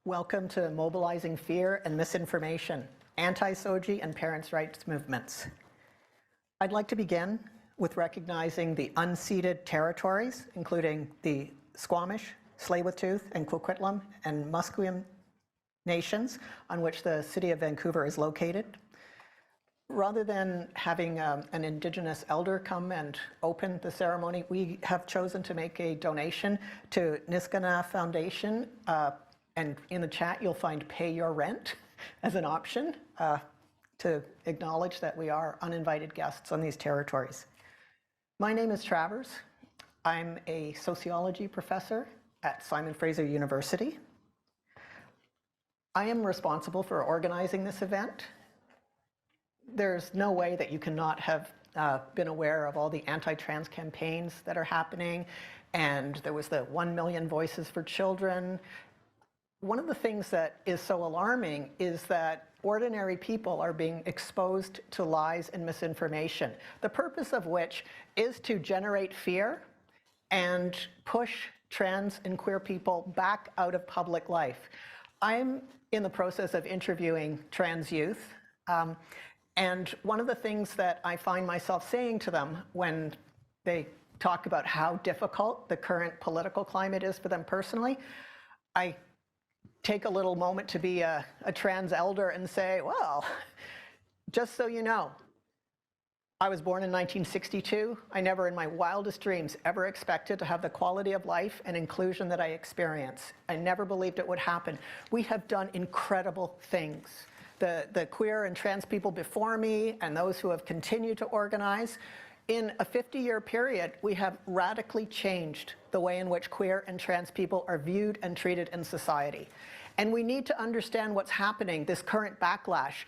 Welcome to Mobilizing Fear and Misinformation, Anti-SOGI and Parents' Rights Movements. I'd like to begin with recognizing the unceded territories, including the Squamish, Tsleil-Waututh, and Coquitlam and Musqueam nations on which the city of Vancouver is located. Rather than having an Indigenous elder come and open the ceremony, we have chosen to make a donation to Niskaana Foundation, and in the chat you'll find Pay Your Rent as an option to acknowledge that we are uninvited guests on these territories. My name is Travers. I'm a sociology professor at Simon Fraser University. I am responsible for organizing this event. There's no way that you cannot have been aware of all the anti-trans campaigns that are happening, and there was the 1 million Voices for Children. One of the things that is so alarming is that ordinary people are being exposed to lies and misinformation, the purpose of which is to generate fear and push trans and queer people back out of public life. I'm in the process of interviewing trans youth, and one of the things that I find myself saying to them when they talk about how difficult the current political climate is for them personally, I take a little moment to be a trans elder and say, well, just so you know, I was born in 1962. I never in my wildest dreams ever expected to have the quality of life and inclusion that I experience. I never believed it would happen. We have done incredible things. The queer and trans people before me and those who have continued to organize, in a 50-year period, we have radically changed the way in which queer and trans people are viewed and treated in society. And we need to understand what's happening, this current backlash,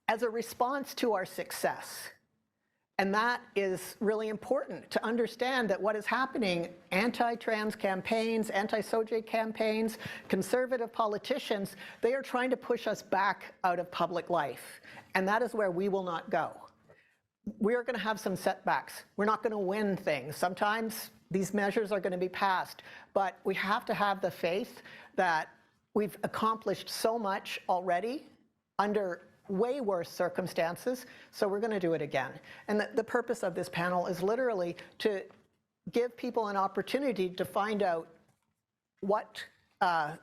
as a response to our success. And that is really important to understand that what is happening, anti-trans campaigns, anti-SOGI campaigns, conservative politicians, they are trying to push us back out of public life. And that is where we will not go. We are going to have some setbacks. We're not going to win things. Sometimes these measures are going to be passed, but we have to have the faith that we've accomplished so much already under way worse circumstances, so we're going to do it again. And the purpose of this panel is literally to give people an opportunity to find out what the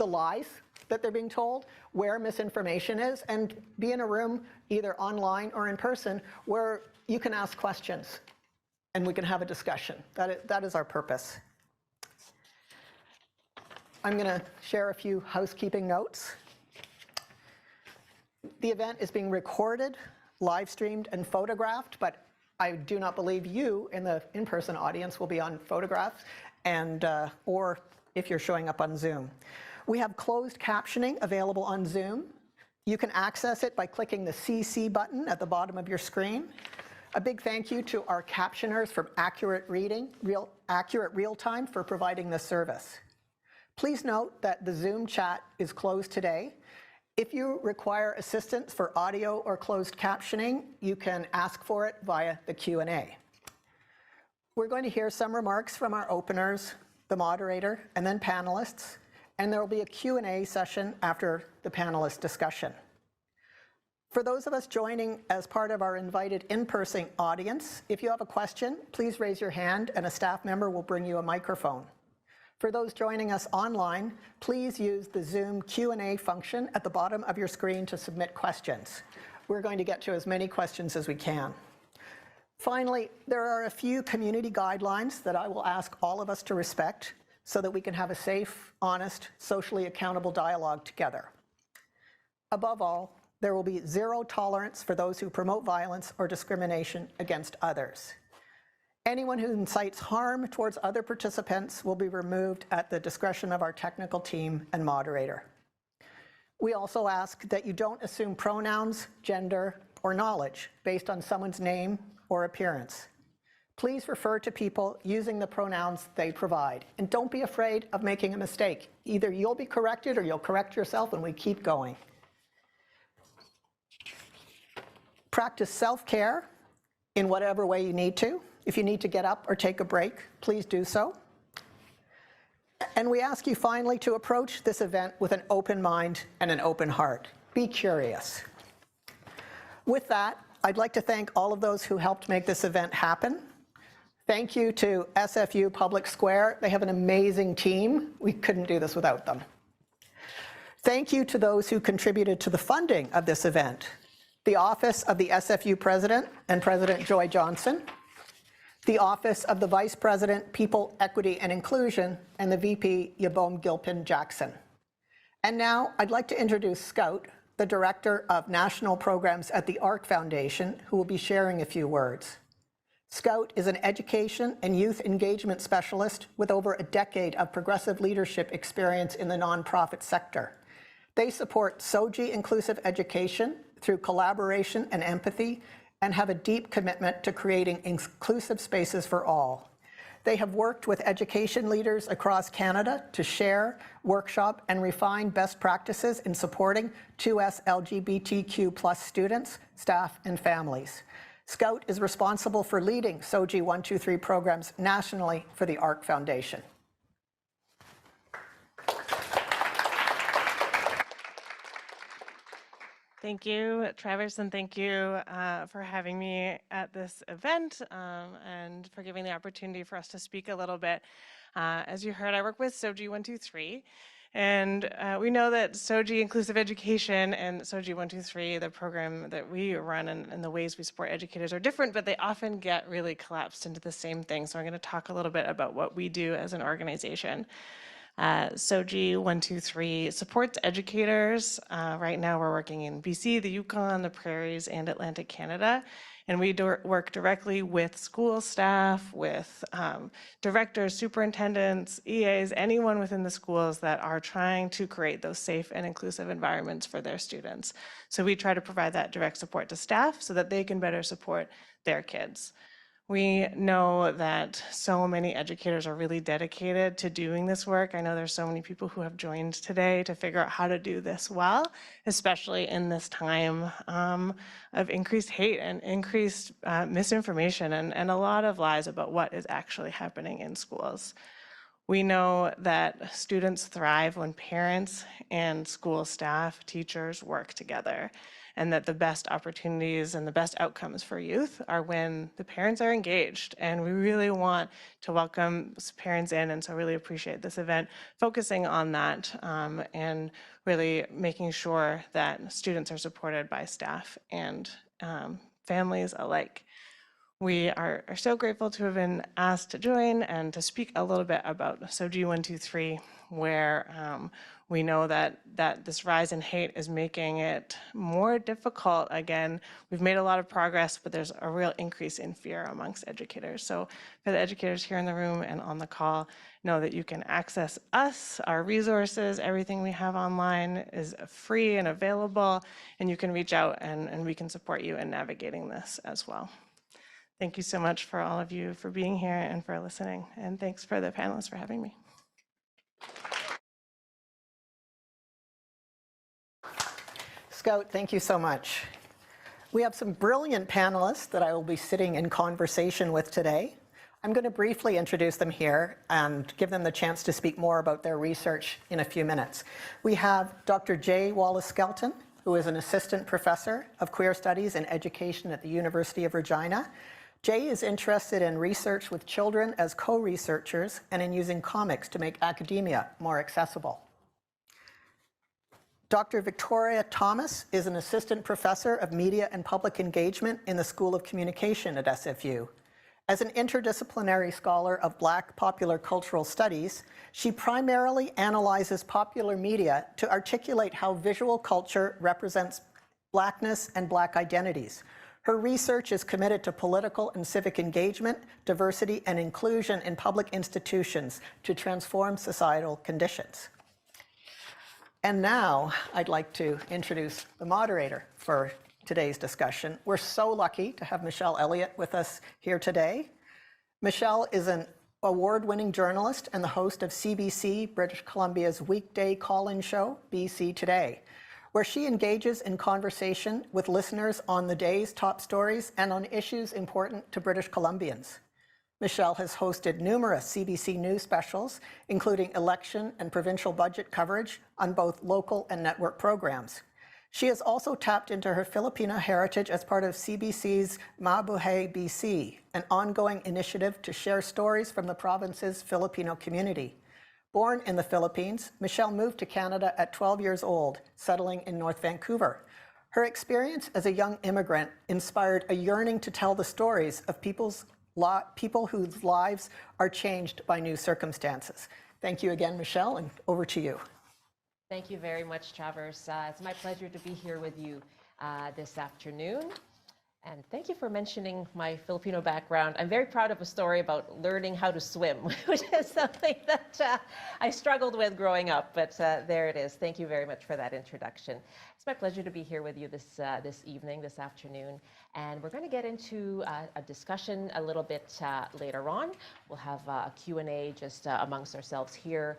lies that they're being told, where misinformation is, and be in a room, either online or in person, where you can ask questions and we can have a discussion. That is our purpose. I'm going to share a few housekeeping notes. The event is being recorded, live streamed, and photographed, but I do not believe you in the in-person audience will be on photographs, and or if you're showing up on Zoom. We have closed captioning available on Zoom. You can access it by clicking the CC button at the bottom of your screen. A big thank you to our captioners from Accurate Real Time for providing this service. Please note that the Zoom chat is closed today. If you require assistance for audio or closed captioning, you can ask for it via the Q&A. We're going to hear some remarks from our openers, the moderator, and then panelists, and there will be a Q&A session after the panelist discussion. For those of us joining as part of our invited in-person audience, if you have a question, please raise your hand and a staff member will bring you a microphone. For those joining us online, please use the Zoom Q&A function at the bottom of your screen to submit questions. We're going to get to as many questions as we can. Finally, there are a few community guidelines that I will ask all of us to respect so that we can have a safe, honest, socially accountable dialogue together. Above all, there will be zero tolerance for those who promote violence or discrimination against others. Anyone who incites harm towards other participants will be removed at the discretion of our technical team and moderator. We also ask that you don't assume pronouns, gender, or knowledge based on someone's name or appearance. Please refer to people using the pronouns they provide, and don't be afraid of making a mistake. Either you'll be corrected or you'll correct yourself and we keep going. Practice self-care in whatever way you need to. If you need to get up or take a break, please do so. And we ask you finally to approach this event with an open mind and an open heart. Be curious. With that, I'd like to thank all of those who helped make this event happen. Thank you to SFU Public Square. They have an amazing team. We couldn't do this without them. Thank you to those who contributed to the funding of this event. The Office of the SFU President and President Joy Johnson, the Office of the Vice President, People, Equity, and Inclusion, and the VP, Yabom Gilpin Jackson. And now I'd like to introduce Scout, the Director of National Programs at the ARC Foundation, who will be sharing a few words. Scout is an education and youth engagement specialist with over a decade of progressive leadership experience in the nonprofit sector. They support SOGI-inclusive education through collaboration and empathy, and have a deep commitment to creating inclusive spaces for all. They have worked with education leaders across Canada to share, workshop, and refine best practices in supporting 2S LGBTQ+ students, staff, and families. Scout is responsible for leading SOGI 123 programs nationally for the ARC Foundation. Thank you, Travers, and thank you for having me at this event and for giving the opportunity for us to speak a little bit. As you heard, I work with SOGI 123, and we know that SOGI-inclusive education and SOGI 123, the program that we run and the ways we support educators are different, but they often get really collapsed into the same thing. So I'm going to talk a little bit about what we do as an organization. SOGI 123 supports educators. Right now we're working in BC, the Yukon, the Prairies, and Atlantic Canada. And we work directly with school staff, with directors, superintendents, EAs, anyone within the schools that are trying to create those safe and inclusive environments for their students. So we try to provide that direct support to staff so that they can better support their kids. We know that so many educators are really dedicated to doing this work. I know there's so many people who have joined today to figure out how to do this well, especially in this time of increased hate and increased misinformation and a lot of lies about what is actually happening in schools. We know that students thrive when parents and school staff, teachers work together, and that the best opportunities and the best outcomes for youth are when the parents are engaged. And we really want to welcome parents in, and so really appreciate this event focusing on that and really making sure that students are supported by staff and families alike. We are so grateful to have been asked to join and to speak a little bit about SOGI 123, where we know that this rise in hate is making it more difficult. Again, we've made a lot of progress, but there's a real increase in fear amongst educators. So for the educators here in the room and on the call, know that you can access us, our resources, everything we have online is free and available, and you can reach out and we can support you in navigating this as well. Thank you so much for all of you for being here and for listening, and thanks for the panelists for having me. Scout, thank you so much. We have some brilliant panelists that I will be sitting in conversation with today. I'm going to briefly introduce them here and give them the chance to speak more about their research in a few minutes. We have Dr. J. Wallace Skelton, who is an assistant professor of queer studies and education at the University of Regina. Jay is interested in research with children as co-researchers and in using comics to make academia more accessible. Dr. Victoria Thomas is an assistant professor of media and public engagement in the School of Communication at SFU. As an interdisciplinary scholar of Black popular cultural studies, she primarily analyzes popular media to articulate how visual culture represents Blackness and Black identities. Her research is committed to political and civic engagement, diversity, and inclusion in public institutions to transform societal conditions. And now I'd like to introduce the moderator for today's discussion. We're so lucky to have Michelle Eliot with us here today. Michelle is an award-winning journalist and the host of CBC, British Columbia's weekday call-in show, BC Today, where she engages in conversation with listeners on the day's top stories and on issues important to British Columbians. Michelle has hosted numerous CBC News specials, including election and provincial budget coverage on both local and network programs. She has also tapped into her Filipino heritage as part of CBC's Mabuhay BC, an ongoing initiative to share stories from the province's Filipino community. Born in the Philippines, Michelle moved to Canada at 12 years old, settling in North Vancouver. Her experience as a young immigrant inspired a yearning to tell the stories of people whose lives are changed by new circumstances. Thank you again, Michelle, and over to you. Thank you very much, Travers. It's my pleasure to be here with you this afternoon. And thank you for mentioning my Filipino background. I'm very proud of a story about learning how to swim, which is something that I struggled with growing up, but there it is. Thank you very much for that introduction. It's my pleasure to be here with you this evening, this afternoon. And we're going to get into a discussion a little bit later on. We'll have a Q&A just amongst ourselves here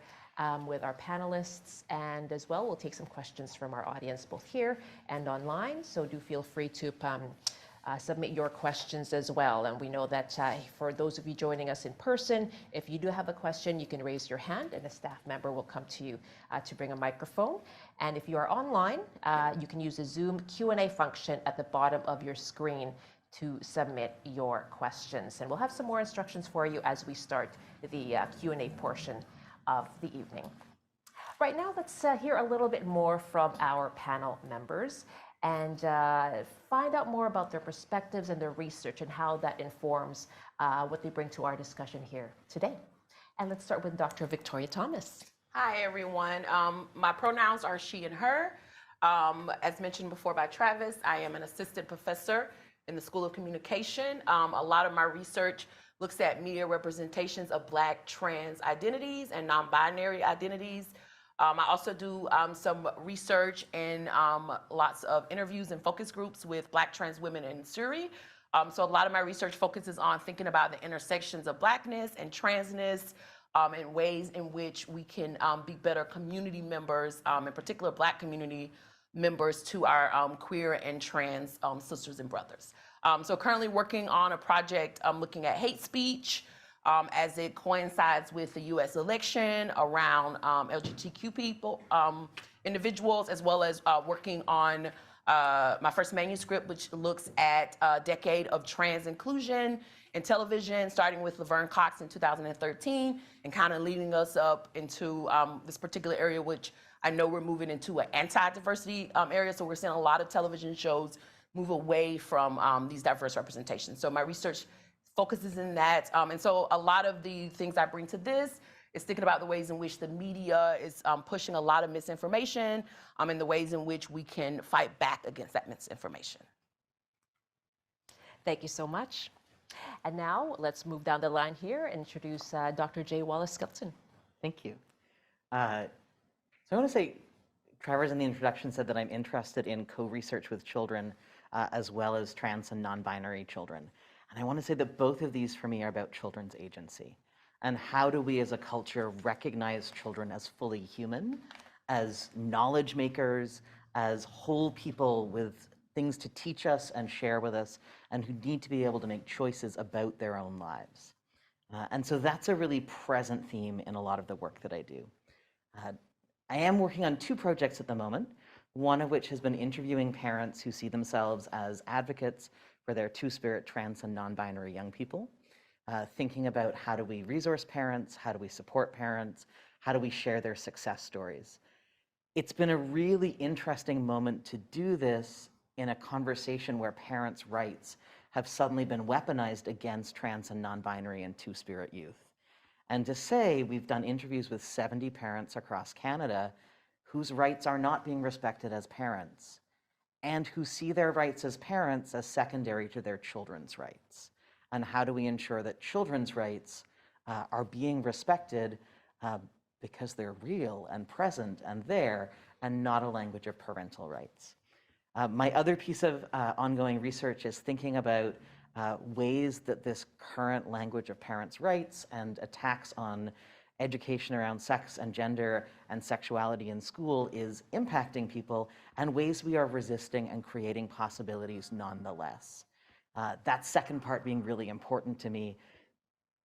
with our panelists, and as well, we'll take some questions from our audience, both here and online. So do feel free to submit your questions as well. And we know that for those of you joining us in person, if you do have a question, you can raise your hand and a staff member will come to you to bring a microphone. And if you are online, you can use the Zoom Q&A function at the bottom of your screen to submit your questions. And we'll have some more instructions for you as we start the Q&A portion of the evening. Right now, let's hear a little bit more from our panel members and find out more about their perspectives and their research and how that informs what they bring to our discussion here today. And let's start with Dr. Victoria Thomas. Hi, everyone. My pronouns are she and her. As mentioned before by Travis, I am an assistant professor in the School of Communication. A lot of my research looks at media representations of Black trans identities and non-binary identities. I also do some research and lots of interviews and focus groups with Black trans women in Surrey. So a lot of my research focuses on thinking about the intersections of Blackness and transness and ways in which we can be better community members, in particular Black community members to our queer and trans sisters and brothers. So currently working on a project looking at hate speech as it coincides with the US election around LGBTQ people, individuals, as well as working on my first manuscript, which looks at a decade of trans inclusion in television, starting with Laverne Cox in 2013, and kind of leading us up into this particular area, which I know we're moving into an anti-diversity area, so we're seeing a lot of television shows move away from these diverse representations. So my research focuses in that. And so a lot of the things I bring to this is thinking about the ways in which the media is pushing a lot of misinformation and the ways in which we can fight back against that misinformation. Thank you so much. And now let's move down the line here and introduce Dr. J. Wallace Skelton. Thank you. So I want to say, Travers in the introduction said that I'm interested in co-research with children as well as trans and non-binary children. And I want to say that both of these for me are about children's agency. And how do we as a culture recognize children as fully human, as knowledge makers, as whole people with things to teach us and share with us, and who need to be able to make choices about their own lives. And so that's a really present theme in a lot of the work that I do. I am working on two projects at the moment, one of which has been interviewing parents who see themselves as advocates for their two-spirit trans and non-binary young people, thinking about how do we resource parents, how do we support parents, how do we share their success stories. It's been a really interesting moment to do this in a conversation where parents' rights have suddenly been weaponized against trans and non-binary and two-spirit youth. And to say we've done interviews with 70 parents across Canada whose rights are not being respected as parents, and who see their rights as parents as secondary to their children's rights. And how do we ensure that children's rights are being respected because they're real and present and there, and not a language of parental rights. My other piece of ongoing research is thinking about ways that this current language of parents' rights and attacks on education around sex and gender and sexuality in school is impacting people, and ways we are resisting and creating possibilities nonetheless. That second part being really important to me.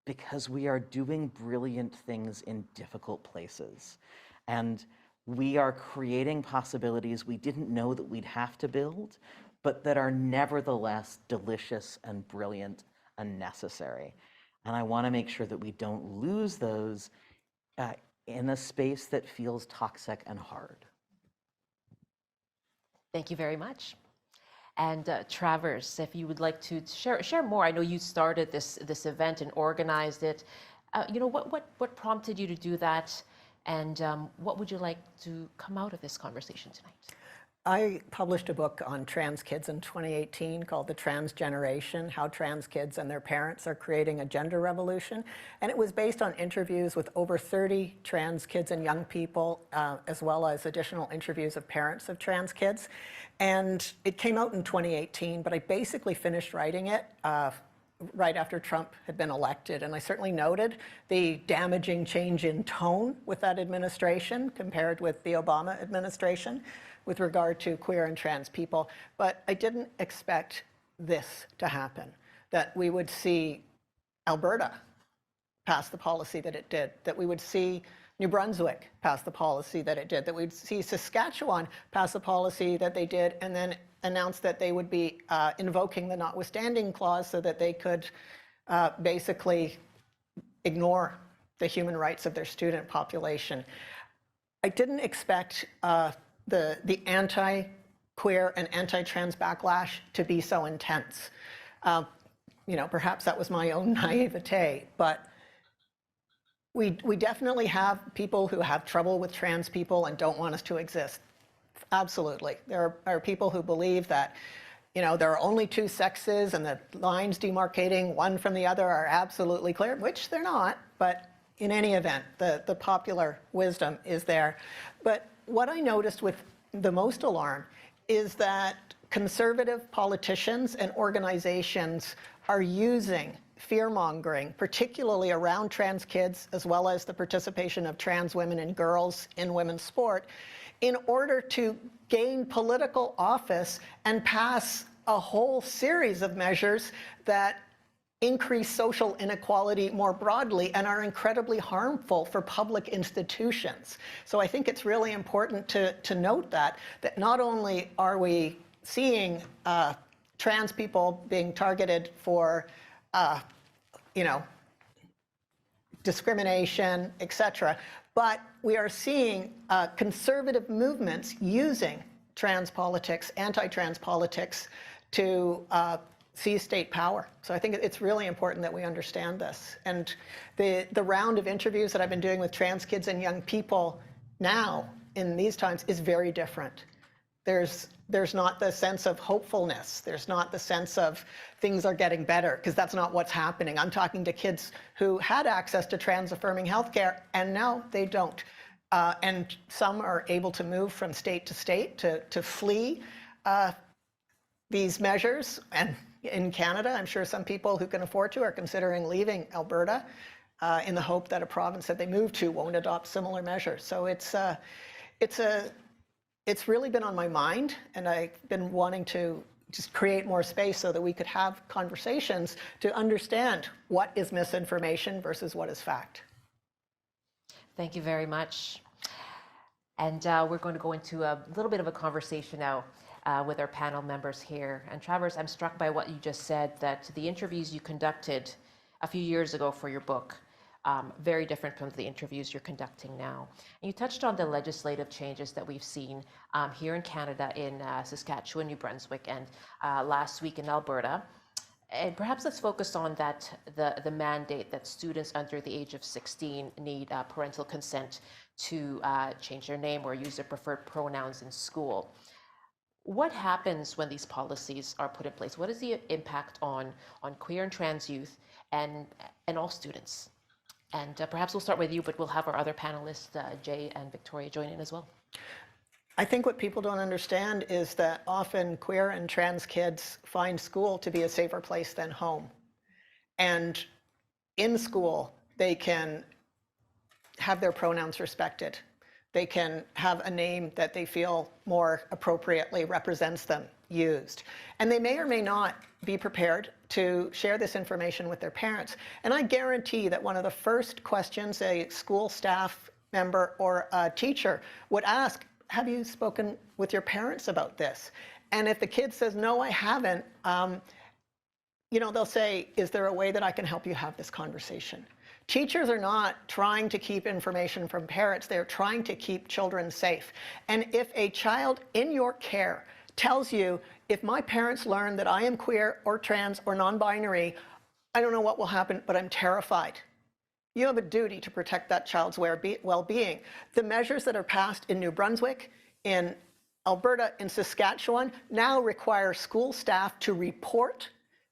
because we are doing brilliant things in difficult places. And we are creating possibilities we didn't know that we'd have to build, but that are nevertheless delicious and brilliant and necessary. And I want to make sure that we don't lose those in a space that feels toxic and hard. Thank you very much. And Travers, if you would like to share more, I know you started this event and organized it. What prompted you to do that, and what would you like to come out of this conversation tonight? I published a book on trans kids in 2018 called The Trans Generation: How Trans Kids and Their Parents Are Creating a Gender Revolution. And it was based on interviews with over 30 trans kids and young people, as well as additional interviews of parents of trans kids. And it came out in 2018, but I basically finished writing it right after Trump had been elected. And I certainly noted the damaging change in tone with that administration compared with the Obama administration with regard to queer and trans people. But I didn't expect this to happen, that we would see Alberta pass the policy that it did, that we would see New Brunswick pass the policy that it did, that we'd see Saskatchewan pass the policy that they did, and then announce that they would be invoking the notwithstanding clause so that they could basically ignore the human rights of their student population. I didn't expect the anti-queer and anti-trans backlash to be so intense. Perhaps that was my own naivete, but we definitely have people who have trouble with trans people and don't want us to exist. Absolutely. There are people who believe that, there are only two sexes and the lines demarcating one from the other are absolutely clear, which they're not, but in any event, the popular wisdom is there. But what I noticed with the most alarm is that conservative politicians and organizations are using fear-mongering, particularly around trans kids, as well as the participation of trans women and girls in women's sport, in order to gain political office and pass a whole series of measures that increase social inequality more broadly and are incredibly harmful for public institutions. So I think it's really important to note that not only are we seeing trans people being targeted for discrimination, et cetera, but we are seeing conservative movements using trans politics, anti-trans politics, to seize state power. So I think it's really important that we understand this. And the round of interviews that I've been doing with trans kids and young people now, in these times, is very different. There's not the sense of hopefulness. There's not the sense of things are getting better, because that's not what's happening. I'm talking to kids who had access to trans-affirming healthcare, and now they don't. And some are able to move from state to state to flee these measures. And in Canada, I'm sure some people who can afford to are considering leaving Alberta in the hope that a province that they move to won't adopt similar measures. So it's really been on my mind, and I've been wanting to just create more space so that we could have conversations to understand what is misinformation versus what is fact. Thank you very much. And we're going to go into a little bit of a conversation now with our panel members here. And Travers, I'm struck by what you just said, that the interviews you conducted a few years ago for your book, very different from the interviews you're conducting now. And you touched on the legislative changes that we've seen here in Canada, in Saskatchewan, New Brunswick, and last week in Alberta. And perhaps let's focus on that, the mandate that students under the age of 16 need parental consent to change their name or use their preferred pronouns in school. What happens when these policies are put in place? What is the impact on queer and trans youth and all students? And perhaps we'll start with you, but we'll have our other panelists, Jay and Victoria, join in as well. I think what people don't understand is that often queer and trans kids find school to be a safer place than home. And in school, they can have their pronouns respected. They can have a name that they feel more appropriately represents them. used. And they may or may not be prepared to share this information with their parents. And I guarantee that one of the first questions a school staff member or a teacher would ask, have you spoken with your parents about this? And if the kid says, no, I haven't, they'll say, is there a way that I can help you have this conversation? Teachers are not trying to keep information from parents. They're trying to keep children safe. And if a child in your care tells you, if my parents learn that I am queer or trans or non-binary, I don't know what will happen, but I'm terrified. You have a duty to protect that child's well-being. The measures that are passed in New Brunswick, in Alberta, in Saskatchewan, now require school staff to report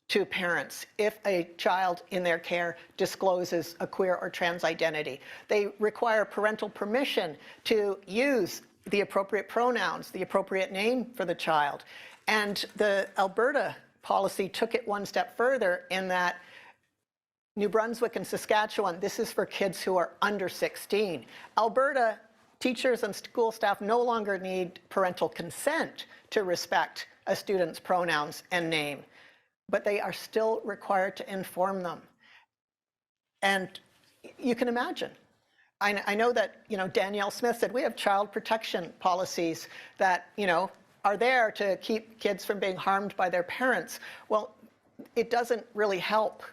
to parents if a child in their care discloses a queer or trans identity. They require parental permission to use the appropriate pronouns, the appropriate name for the child. And the Alberta policy took it one step further in that New Brunswick and Saskatchewan, this is for kids who are under 16. Alberta, teachers and school staff no longer need parental consent to respect a student's pronouns and name, but they are still required to inform them. And you can imagine. I know that, Danielle Smith said we have child protection policies that, are there to keep kids from being harmed by their parents. Well, it doesn't really help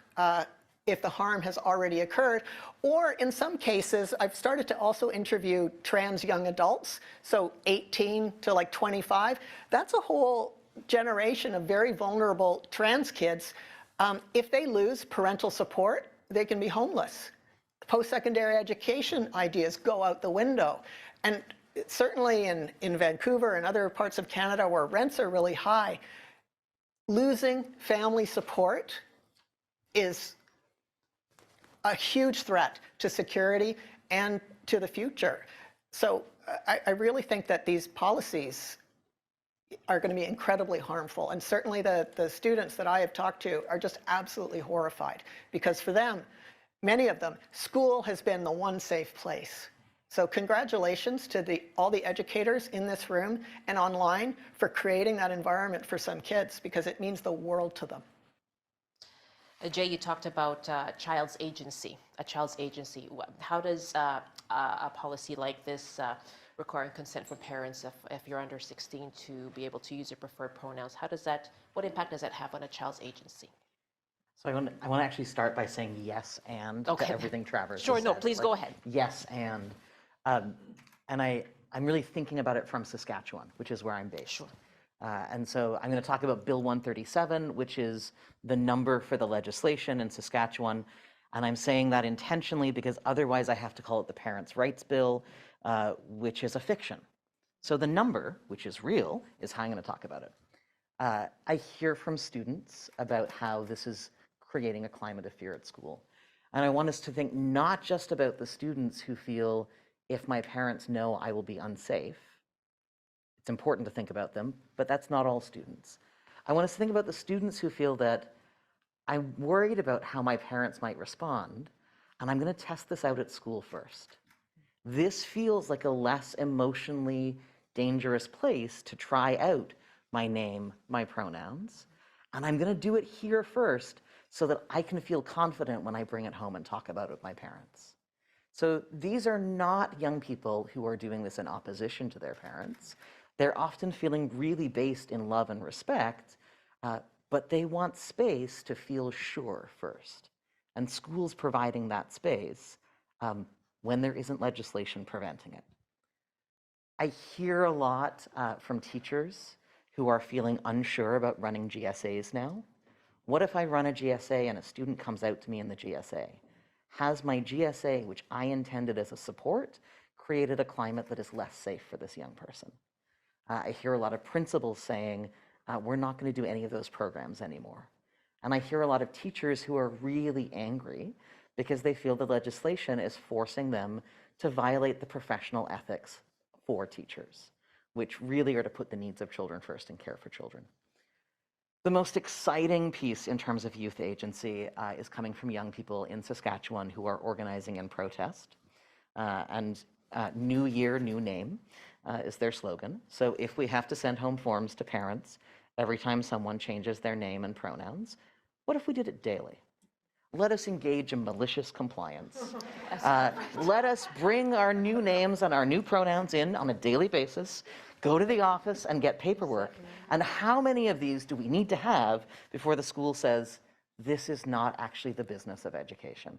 if the harm has already occurred. Or in some cases, I've started to also interview trans young adults, so 18 to like 25. That's a whole generation of very vulnerable trans kids. If they lose parental support, they can be homeless. Post-secondary education ideas go out the window. And certainly in Vancouver and other parts of Canada where rents are really high, losing family support is a huge threat to security and to the future. So I really think that these policies are going to be incredibly harmful. And certainly the students that I have talked to are just absolutely horrified because for them, many of them, school has been the one safe place. So congratulations to all the educators in this room and online for creating that environment for some kids because it means the world to them. Jay, you talked about a child's agency. How does a policy like this requiring consent from parents if you're under 16 to be able to use your preferred pronouns, what impact does that have on a child's agency? So I want to actually start by saying yes and to everything Travers Sure, has no, said. please go ahead. Yes and I'm really thinking about it from Saskatchewan, which is where I'm based. Sure. And so I'm going to talk about Bill 137, which is the number for the legislation in Saskatchewan. And I'm saying that intentionally because otherwise I have to call it the Parents' Rights Bill, which is a fiction. So the number, which is real, is how I'm going to talk about it. I hear from students about how this is creating a climate of fear at school. And I want us to think not just about the students who feel, if my parents know I will be unsafe. It's important to think about them, but that's not all students. I want us to think about the students who feel that I'm worried about how my parents might respond, and I'm going to test this out at school first. This feels like a less emotionally dangerous place to try out my name, my pronouns, and I'm going to do it here first so that I can feel confident when I bring it home and talk about it with my parents. So these are not young people who are doing this in opposition to their parents. They're often feeling really based in love and respect, but they want space to feel sure first. And schools providing that space when there isn't legislation preventing it. I hear a lot from teachers who are feeling unsure about running GSAs now. What if I run a GSA and a student comes out to me in the GSA? Has my GSA, which I intended as a support, created a climate that is less safe for this young person? I hear a lot of principals saying, we're not going to do any of those programs anymore. And I hear a lot of teachers who are really angry because they feel the legislation is forcing them to violate the professional ethics for teachers, which really are to put the needs of children first and care for children. The most exciting piece in terms of youth agency is coming from young people in Saskatchewan who are organizing in protest. New year, new name is their slogan. So if we have to send home forms to parents every time someone changes their name and pronouns. What if we did it daily? Let us engage in malicious compliance. Let us bring our new names and our new pronouns in on a daily basis, go to the office and get paperwork. And how many of these do we need to have before the school says, this is not actually the business of education.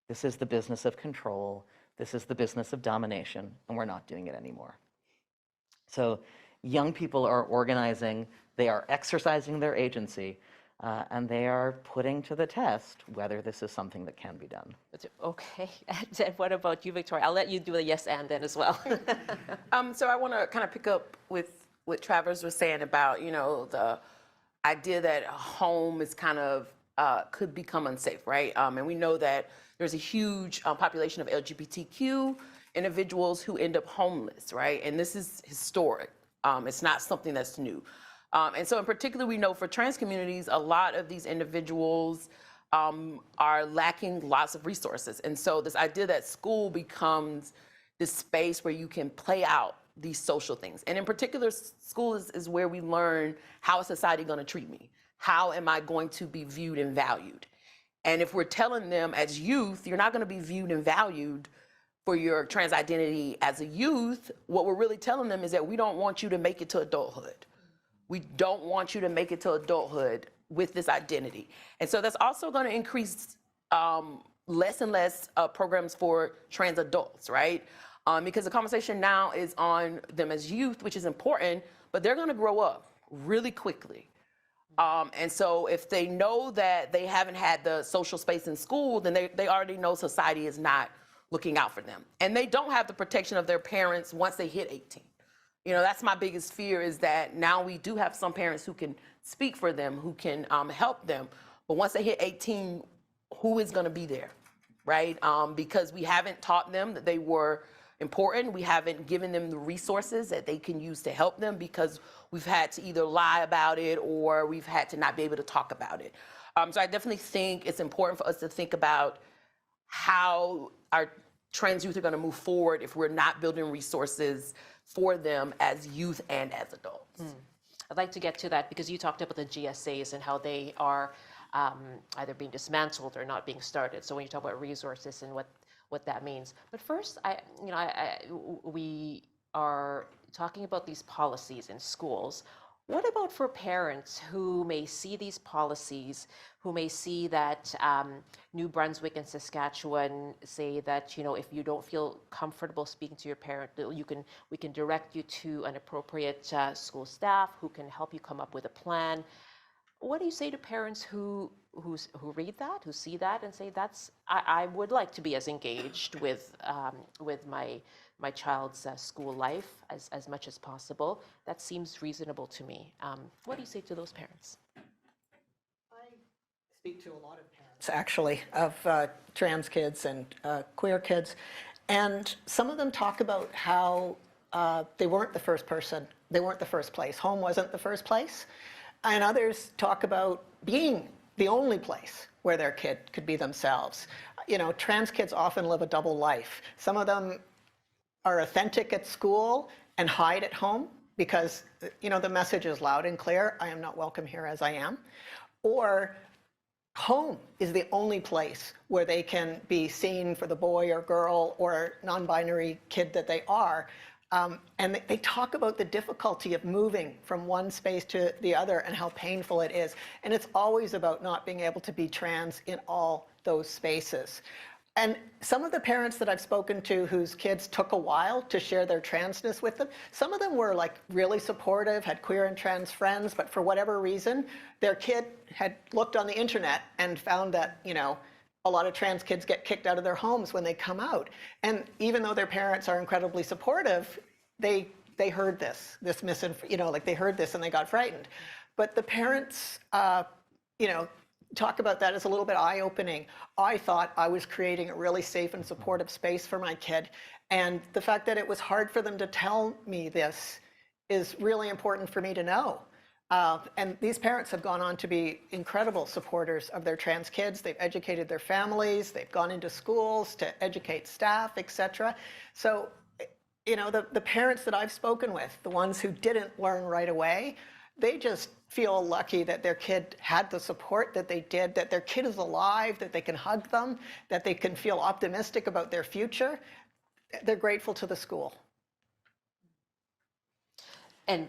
This is the business of control. This is the business of domination, and we're not doing it anymore. So young people are organizing, they are exercising their agency, and they are putting to the test whether this is something that can be done. Okay, and what about you, Victoria? I'll let you do a yes and then as well. So I want to kind of pick up with what Travers was saying about, the idea that home is kind of could become unsafe, right? And we know that there's a huge population of LGBTQ individuals who end up homeless, right? And this is historic. It's not something that's new. And so in particular, we know for trans communities, a lot of these individuals are lacking lots of resources. And so this idea that school becomes this space where you can play out these social things. And in particular, school is where we learn how is society going to treat me? How am I going to be viewed and valued? And if we're telling them as youth, you're not going to be viewed and valued for your trans identity as a youth, what we're really telling them is that we don't want you to make it to adulthood. We don't want you to make it to adulthood with this identity. And so that's also going to increase less and less programs for trans adults, right? Because the conversation now is on them as youth, which is important, but they're going to grow up really quickly. And so if they know that they haven't had the social space in school, then they already know society is not looking out for them. And they don't have the protection of their parents once they hit 18. That's my biggest fear, is that now we do have some parents who can speak for them, who can help them. But once they hit 18, who is going to be there, right? Because we haven't taught them that they were important. We haven't given them the resources that they can use to help them, because we've had to either lie about it or we've had to not be able to talk about it. So I definitely think it's important for us to think about how our trans youth are going to move forward if we're not building resources for them as youth and as adults. I'd like to get to that because you talked about the GSAs and how they are either being dismantled or not being started. So when you talk about resources and what that means. But first, we are talking about these policies in schools. What about for parents who may see these policies, who may see that New Brunswick and Saskatchewan say that, if you don't feel comfortable speaking to your parent, we can direct you to an appropriate school staff who can help you come up with a plan. What do you say to parents who read that, who see that, and say, I would like to be as engaged with my child's school life as much as possible. That seems reasonable to me. What do you say to those parents? I speak to a lot of parents, actually, of trans kids and queer kids. And some of them talk about how they weren't the first place. Home wasn't the first place. And others talk about being the only place where their kid could be themselves. Trans kids often live a double life. Some of them are authentic at school and hide at home because, the message is loud and clear, I am not welcome here as I am. Or home is the only place where they can be seen for the boy or girl or non-binary kid that they are. And they talk about the difficulty of moving from one space to the other and how painful it is. And it's always about not being able to be trans in all those spaces. And some of the parents that I've spoken to whose kids took a while to share their transness with them, some of them were really supportive, had queer and trans friends, but for whatever reason, their kid had looked on the internet and found that, a lot of trans kids get kicked out of their homes when they come out. And even though their parents are incredibly supportive, they heard this misinformation, they heard this and they got frightened. But the parents, talk about that as a little bit eye-opening. I thought I was creating a really safe and supportive space for my kid. And the fact that it was hard for them to tell me this is really important for me to know. And these parents have gone on to be incredible supporters of their trans kids. They've educated their families. They've gone into schools to educate staff, etc. So, the parents that I've spoken with, the ones who didn't learn right away, they just feel lucky that their kid had the support that they did, that their kid is alive, that they can hug them, that they can feel optimistic about their future. They're grateful to the school. And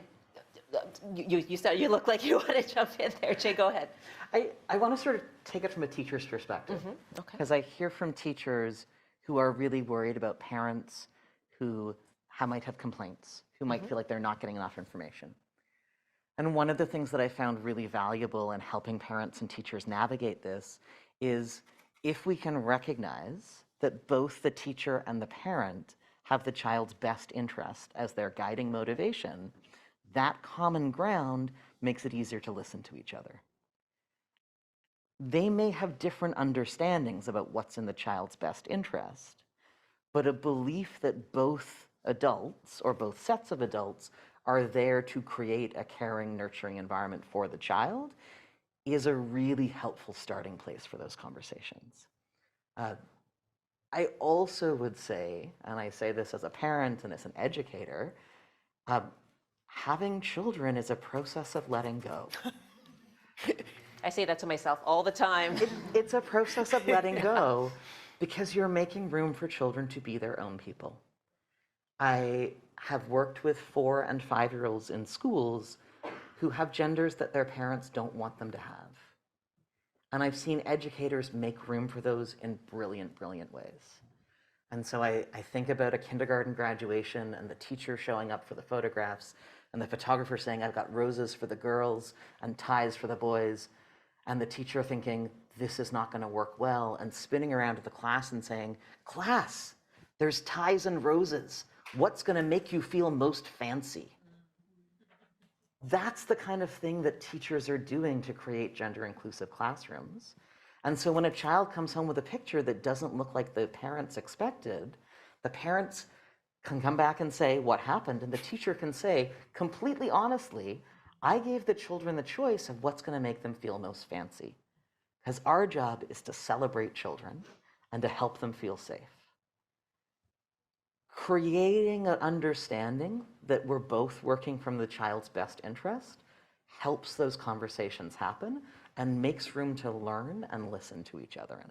you look like you want to jump in there. Jay, go ahead. I want to sort of take it from a teacher's perspective. Okay. Because I hear from teachers who are really worried about parents who might have complaints, who might feel like they're not getting enough information. And one of the things that I found really valuable in helping parents and teachers navigate this is if we can recognize that both the teacher and the parent have the child's best interest as their guiding motivation, that common ground makes it easier to listen to each other. They may have different understandings about what's in the child's best interest, but a belief that both adults or both sets of adults are there to create a caring, nurturing environment for the child is a really helpful starting place for those conversations. I also would say, and I say this as a parent and as an educator, having children is a process of letting go. I say that to myself all the time. It's a process of letting go because you're making room for children to be their own people. I have worked with 4- and 5-year-olds in schools who have genders that their parents don't want them to have. And I've seen educators make room for those in brilliant, brilliant ways. And so I think about a kindergarten graduation and the teacher showing up for the photographs and the photographer saying, I've got roses for the girls and ties for the boys. And the teacher thinking, this is not going to work well, and spinning around to the class and saying, class, there's ties and roses. What's going to make you feel most fancy? That's the kind of thing that teachers are doing to create gender-inclusive classrooms. And so when a child comes home with a picture that doesn't look like the parents expected, the parents can come back and say what happened, and the teacher can say completely honestly, I gave the children the choice of what's going to make them feel most fancy. Because our job is to celebrate children and to help them feel safe. Creating an understanding that we're both working from the child's best interest helps those conversations happen and makes room to learn and listen to each other in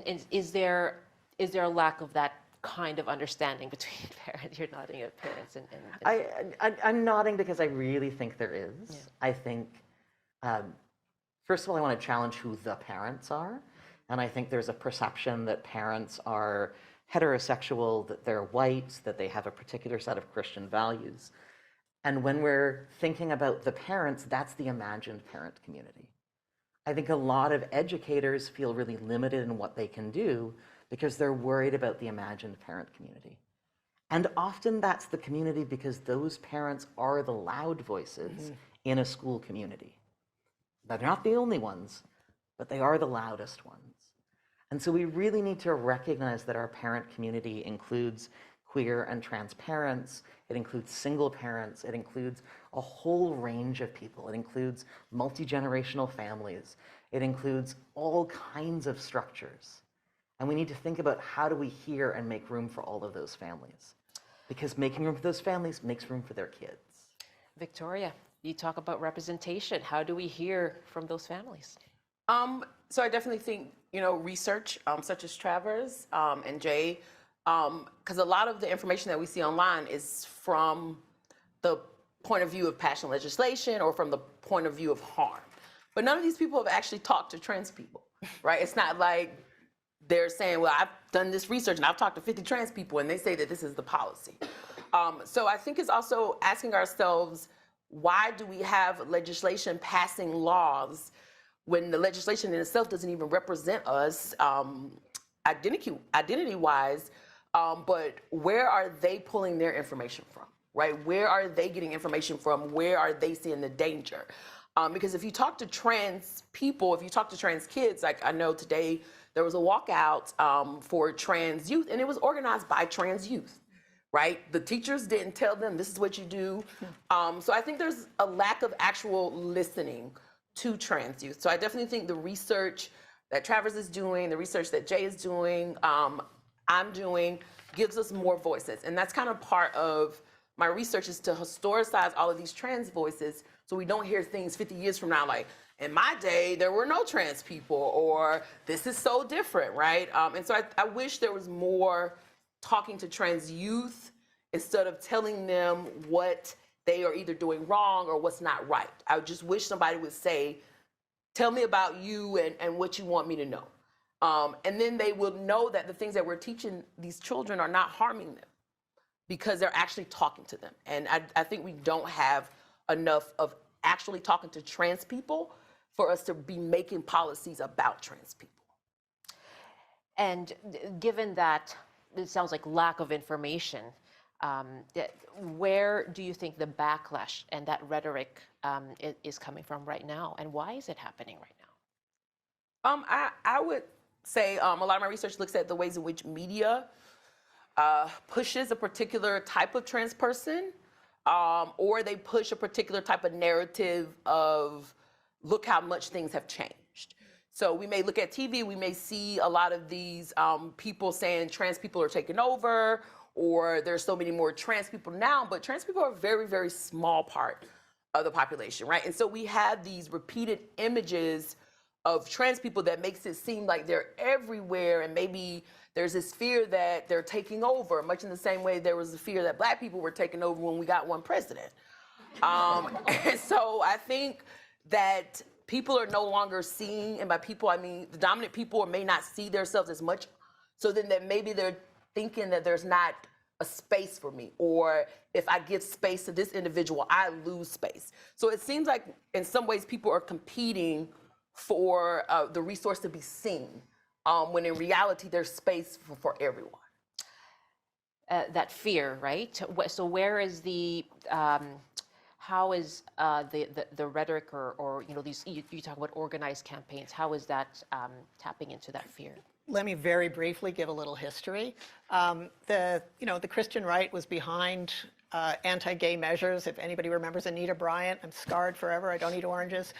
it. And is there a lack of that kind of understanding between parents? You're nodding at parents and I'm nodding because I really think there is. Yeah. I think, first of all, I want to challenge who the parents are. And I think there's a perception that parents are heterosexual, that they're white, that they have a particular set of Christian values. And when we're thinking about the parents, that's the imagined parent community. I think a lot of educators feel really limited in what they can do because they're worried about the imagined parent community. And often that's the community because those parents are the loud voices in a school community. They're not the only ones, but they are the loudest ones. And so we really need to recognize that our parent community includes queer and trans parents, it includes single parents, it includes a whole range of people. It includes multi-generational families. It includes all kinds of structures. And we need to think about how do we hear and make room for all of those families? Because making room for those families makes room for their kids. Victoria, you talk about representation. How do we hear from those families? So I definitely think, research such as Travers and Jay, because a lot of the information that we see online is from the point of view of passion legislation or from the point of view of harm. But none of these people have actually talked to trans people, right? It's not like they're saying, well, I've done this research and I've talked to 50 trans people and they say that this is the policy. So I think it's also asking ourselves, why do we have legislation passing laws when the legislation in itself doesn't even represent us identity-wise, but where are they pulling their information from, right? Where are they getting information from? Where are they seeing the danger? Because if you talk to trans people, if you talk to trans kids, like I know today there was a walkout for trans youth, and it was organized by trans youth, right? The teachers didn't tell them this is what you do. So I think there's a lack of actual listening to trans youth. So I definitely think the research that Travers is doing, the research that Jay is doing, I'm doing, gives us more voices. And that's kind of part of my research is to historicize all of these trans voices so we don't hear things 50 years from now like, in my day, there were no trans people, or this is so different, right? And so I wish there was more talking to trans youth instead of telling them what they are either doing wrong or what's not right. I just wish somebody would say, tell me about you and what you want me to know. And then they will know that the things that we're teaching these children are not harming them because they're actually talking to them. And I think we don't have enough of actually talking to trans people for us to be making policies about trans people. And given that it sounds like lack of information, where do you think the backlash and that rhetoric is coming from right now? And why is it happening right now? I would say a lot of my research looks at the ways in which media pushes a particular type of trans person, or they push a particular type of narrative of look how much things have changed. So we may look at TV, we may see a lot of these people saying trans people are taking over, or there's so many more trans people now, but trans people are a very, very small part of the population, right? And so we have these repeated images of trans people that makes it seem like they're everywhere, and maybe there's this fear that they're taking over, much in the same way there was a fear that Black people were taking over when we got one president. And so I think that people are no longer seeing, and by people I mean the dominant people may not see themselves as much, so then that maybe they're thinking that there's not a space for me, or if I give space to this individual, I lose space. So it seems like in some ways people are competing for the resource to be seen, when in reality there's space for everyone. That fear, right? So where is the how is the rhetoric or you know these you talk about organized campaigns? How is that tapping into that fear? Let me very briefly give a little history. The Christian right was behind anti-gay measures. If anybody remembers Anita Bryant, I'm scarred forever. I don't eat oranges,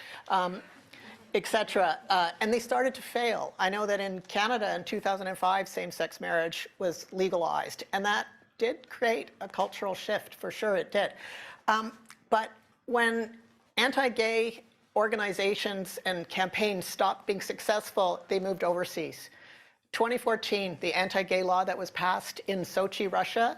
etc. And they started to fail. I know that in Canada in 2005, same-sex marriage was legalized, and that did create a cultural shift, for sure it did. But when anti-gay organizations and campaigns stopped being successful, they moved overseas. 2014, the anti-gay law that was passed in Sochi, Russia,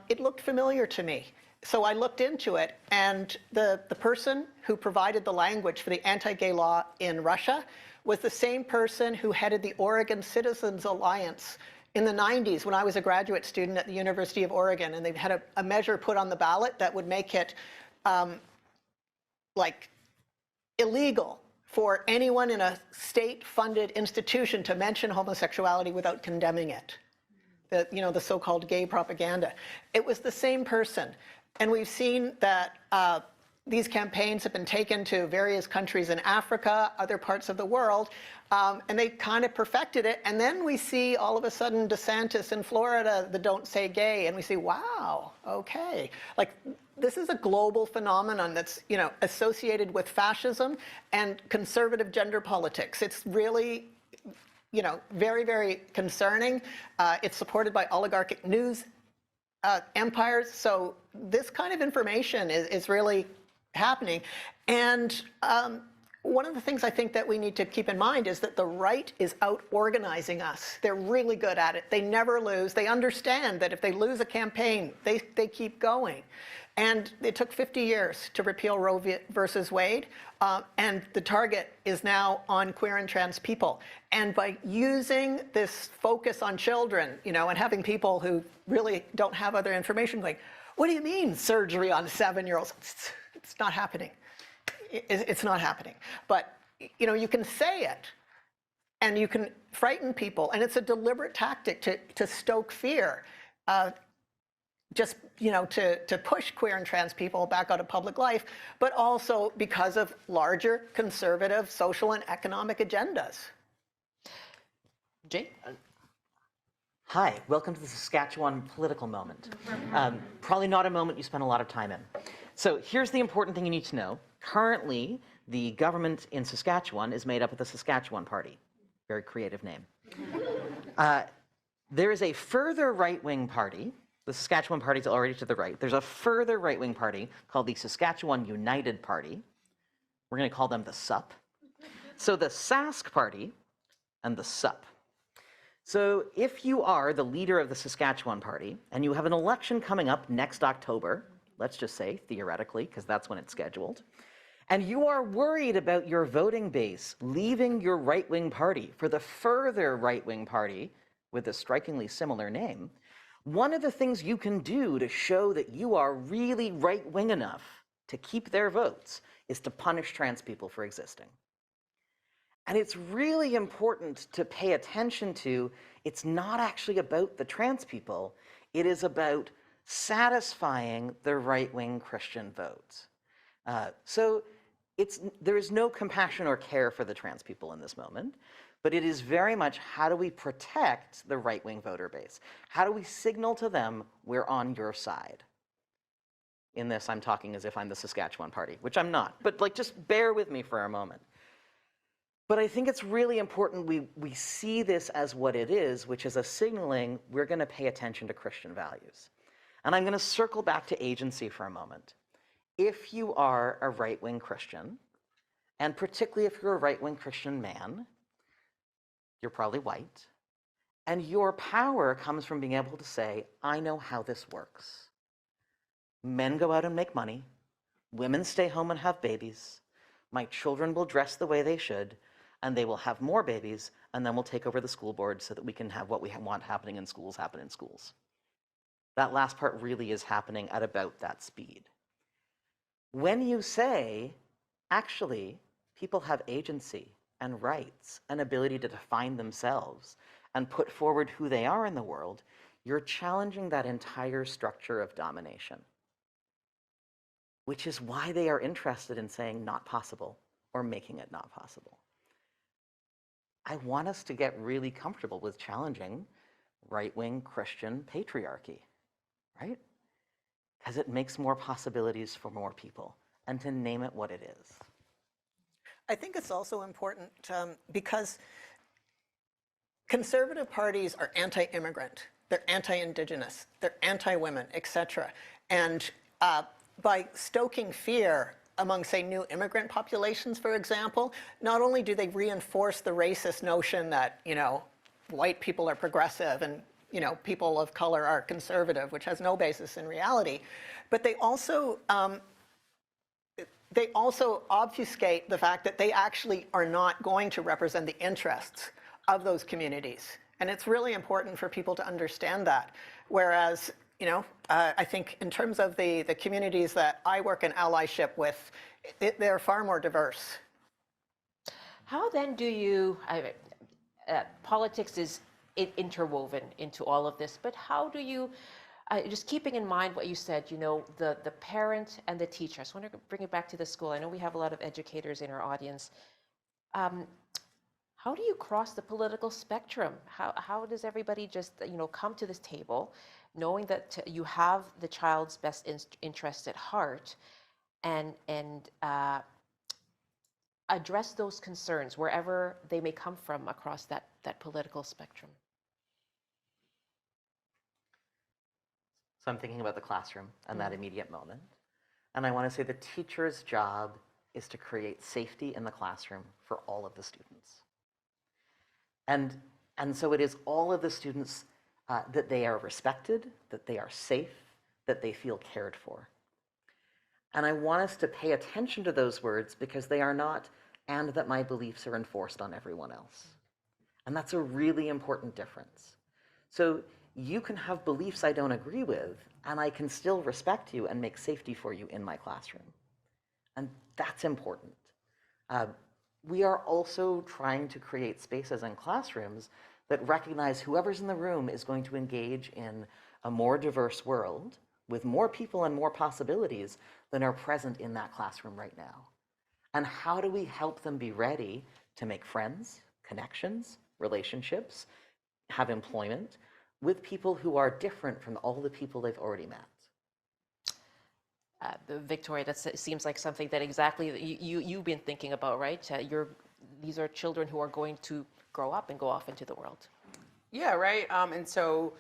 it looked familiar to me. So I looked into it, and the person who provided the language for the anti-gay law in Russia was the same person who headed the Oregon Citizens Alliance in the 90s when I was a graduate student at the University of Oregon, and they had a measure put on the ballot that would make it like illegal for anyone in a state-funded institution to mention homosexuality without condemning it. The so-called gay propaganda. It was the same person. And we've seen that these campaigns have been taken to various countries in Africa, other parts of the world, and they kind of perfected it. And then we see all of a sudden DeSantis in Florida, the Don't Say Gay, and we see, wow, okay. Like, this is a global phenomenon that's, associated with fascism and conservative gender politics. It's really, very, very concerning. It's supported by oligarchic news empires. So this kind of information is really happening. And one of the things I think that we need to keep in mind is that the right is out organizing us. They're really good at it. They never lose. They understand that if they lose a campaign, they keep going. And it took 50 years to repeal Roe versus Wade, and the target is now on queer and trans people. And by using this focus on children, and having people who really don't have other information going, what do you mean surgery on 7-year-olds? It's not happening. It's not happening. But, you can say it, and you can frighten people, and it's a deliberate tactic to stoke fear. Just, to push queer and trans people back out of public life, but also because of larger conservative social and economic agendas. Jay? Hi, welcome to the Saskatchewan political moment. Probably not a moment you spend a lot of time in. So here's the important thing you need to know. Currently, the government in Saskatchewan is made up of the Saskatchewan Party. Very creative name. There is a further right-wing party The Saskatchewan Party is already to the right. There's a further right-wing party called the Saskatchewan United Party. We're going to call them the SUP. So the Sask Party and the SUP. So if you are the leader of the Saskatchewan Party and you have an election coming up next October, let's just say theoretically, because that's when it's scheduled, and you are worried about your voting base leaving your right-wing party for the further right-wing party with a strikingly similar name, one of the things you can do to show that you are really right-wing enough to keep their votes is to punish trans people for existing. And it's really important to pay attention to, it's not actually about the trans people, it is about satisfying the right-wing Christian vote. So there is no compassion or care for the trans people in this moment, but it is very much how do we protect the right-wing voter base? How do we signal to them we're on your side? In this, I'm talking as if I'm the Saskatchewan Party, which I'm not, but like just bear with me for a moment. But I think it's really important we see this as what it is, which is a signaling we're going to pay attention to Christian values. And I'm going to circle back to agency for a moment. If you are a right-wing Christian, and particularly if you're a right-wing Christian man, you're probably white, and your power comes from being able to say, I know how this works. Men go out and make money, women stay home and have babies, my children will dress the way they should, and they will have more babies, and then we'll take over the school board so that we can have what we want happening in schools happen in schools. That last part really is happening at about that speed. When you say, actually, people have agency and rights and ability to define themselves and put forward who they are in the world, you're challenging that entire structure of domination, which is why they are interested in saying not possible or making it not possible. I want us to get really comfortable with challenging right-wing Christian patriarchy, right? Because it makes more possibilities for more people, and to name it what it is. I think it's also important because conservative parties are anti-immigrant, they're anti-indigenous, they're anti-women, etc. And by stoking fear among, say, new immigrant populations, for example, not only do they reinforce the racist notion that, white people are progressive and, people of color are conservative, which has no basis in reality, but they also obfuscate the fact that they actually are not going to represent the interests of those communities. And it's really important for people to understand that. Whereas, I think in terms of the communities that I work in allyship with, they're far more diverse. How then do you, politics is interwoven into all of this, but how do you, just keeping in mind what you said, the parent and the teacher. I just want to bring it back to the school. I know we have a lot of educators in our audience. How do you cross the political spectrum? How does everybody just, come to this table knowing that you have the child's best interest at heart and address those concerns wherever they may come from across that political spectrum? So I'm thinking about the classroom and that immediate moment. And I want to say the teacher's job is to create safety in the classroom for all of the students. And so it is all of the students that they are respected, that they are safe, that they feel cared for. And I want us to pay attention to those words because they are not, and that my beliefs are enforced on everyone else. And that's a really important difference. So you can have beliefs I don't agree with, and I can still respect you and make safety for you in my classroom. And that's important. We are also trying to create spaces in classrooms that recognize whoever's in the room is going to engage in a more diverse world with more people and more possibilities than are present in that classroom right now. And how do we help them be ready to make friends, connections, relationships, have employment with people who are different from all the people they've already met? Victoria, that seems like something that exactly you've been thinking about, right? These are children who are going to grow up and go off into the world. Yeah, right. And so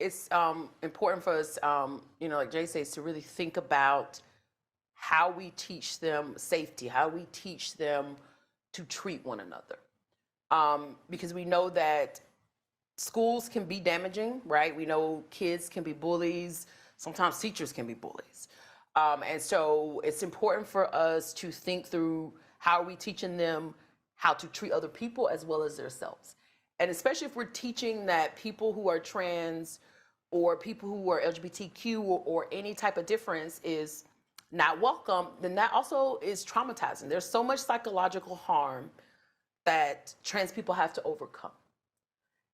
it's important for us, like Jay says, to really think about how we teach them safety, how we teach them to treat one another. Because we know that schools can be damaging, right? We know kids can be bullies. Sometimes teachers can be bullies. And so it's important for us to think through how are we teaching them how to treat other people as well as themselves. And especially if we're teaching that people who are trans or people who are LGBTQ or any type of difference is not welcome, then that also is traumatizing. There's so much psychological harm that trans people have to overcome.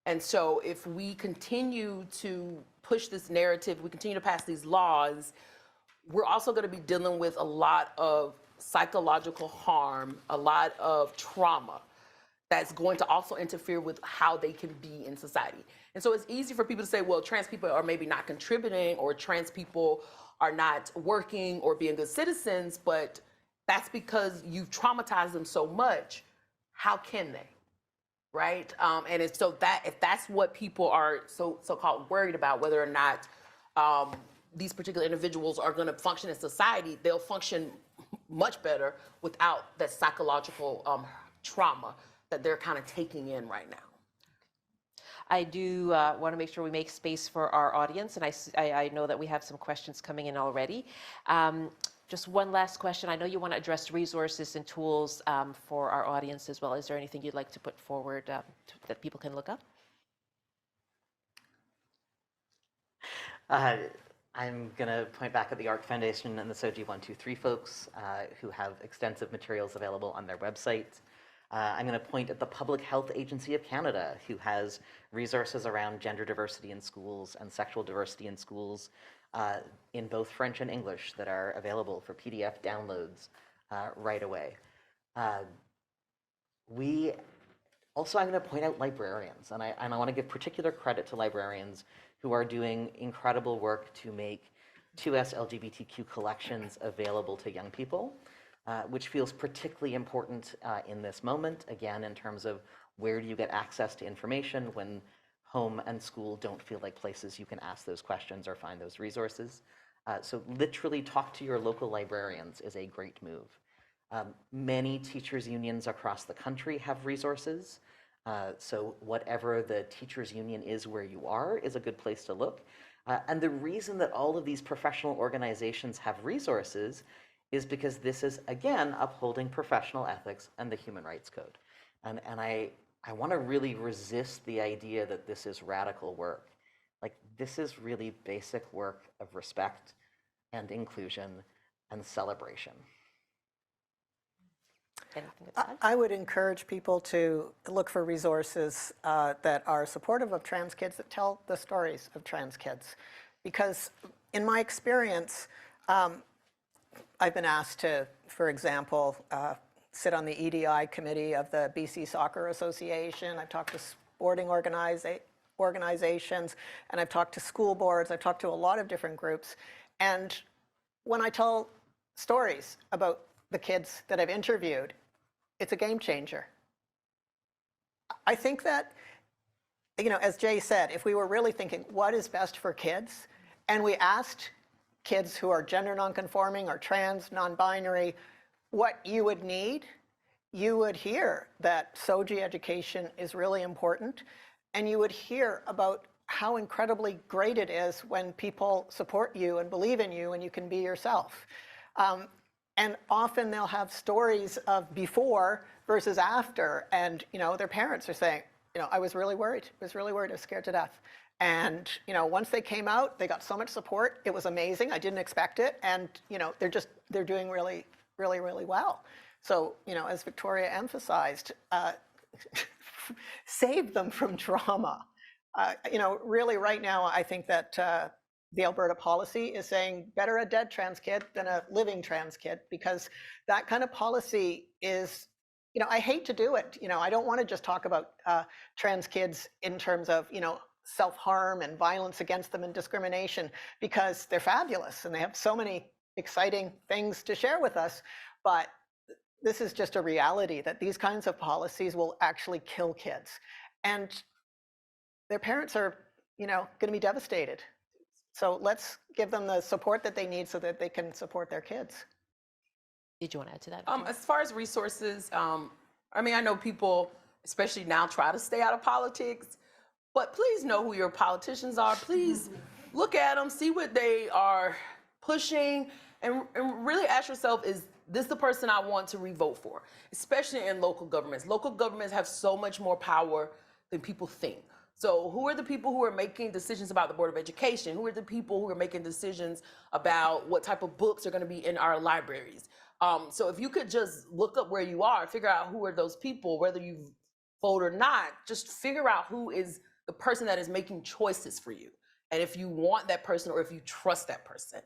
And so if we continue to push this narrative, we continue to pass these laws, we're also going to be dealing with a lot of psychological harm, a lot of trauma that's going to also interfere with how they can be in society. And so it's easy for people to say, well, trans people are maybe not contributing or trans people are not working or being good citizens, but that's because you've traumatized them so much. How can they? Right? And it's so that if that's what people are so-called worried about, whether or not these particular individuals are going to function in society, they'll function much better without that psychological trauma that they're kind of taking in right now. I do want to make sure we make space for our audience, and I know that we have some questions coming in already. Just one last question. I know you want to address resources and tools for our audience as well. Is there anything you'd like to put forward that people can look up? I'm going to point back at the ARC Foundation and the SOGI-123 folks who have extensive materials available on their website. I'm going to point at the Public Health Agency of Canada, who has resources around gender diversity in schools and sexual diversity in schools in both French and English that are available for PDF downloads right away. I'm going to point out librarians, and I want to give particular credit to librarians who are doing incredible work to make 2S LGBTQ collections available to young people, which feels particularly important in this moment, again, in terms of where do you get access to information when home and school don't feel like places you can ask those questions or find those resources. So literally talk to your local librarians is a great move. Many teachers' unions across the country have resources. So whatever the teachers' union is where you are is a good place to look. And the reason that all of these professional organizations have resources is because this is, again, upholding professional ethics and the Human Rights Code. And I want to really resist the idea that this is radical work. Like, this is really basic work of respect and inclusion and celebration. I would encourage people to look for resources that are supportive of trans kids, that tell the stories of trans kids. Because in my experience, I've been asked to, for example, sit on the EDI committee of the BC Soccer Association. I've talked to sporting organizations, and I've talked to school boards. I've talked to a lot of different groups. And when I tell stories about the kids that I've interviewed, it's a game changer. I think that, as Jay said, if we were really thinking what is best for kids, and we asked kids who are gender nonconforming or trans, non-binary, what you would need, you would hear that SOGI education is really important, and you would hear about how incredibly great it is when people support you and believe in you and you can be yourself. And often they'll have stories of before versus after, and their parents are saying, I was really worried. I was scared to death. And once they came out, they got so much support. It was amazing. I didn't expect it, and they're doing really, really, really well. So as Victoria emphasized, save them from trauma. Really, right now, I think that the Alberta policy is saying better a dead trans kid than a living trans kid, because that kind of policy is, I hate to do it. I don't want to just talk about trans kids in terms of, self-harm and violence against them and discrimination, because they're fabulous and they have so many exciting things to share with us. But this is just a reality that these kinds of policies will actually kill kids. And their parents are going to be devastated. So let's give them the support that they need so that they can support their kids. Did you want to add to that? As far as resources, I mean, I know people, especially now, try to stay out of politics, but please know who your politicians are. Please look at them, see what they are pushing, and really ask yourself, is this the person I want to re-vote for? Especially in local governments. Local governments have so much more power than people think. So who are the people who are making decisions about the Board of Education? Who are the people who are making decisions about what type of books are going to be in our libraries? So if you could just look up where you are, figure out who are those people, whether you vote or not, just figure out who is the person that is making choices for you. And if you want that person or if you trust that person.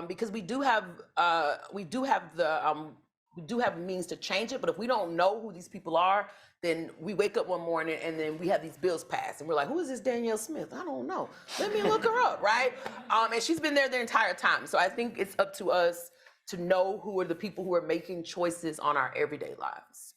Because we do have means to change it, but if we don't know who these people are, then we wake up one morning and then we have these bills passed and we're like, who is this Danielle Smith? I don't know. Let me look her up, right? And she's been there the entire time. So I think it's up to us to know who are the people who are making choices on our everyday lives.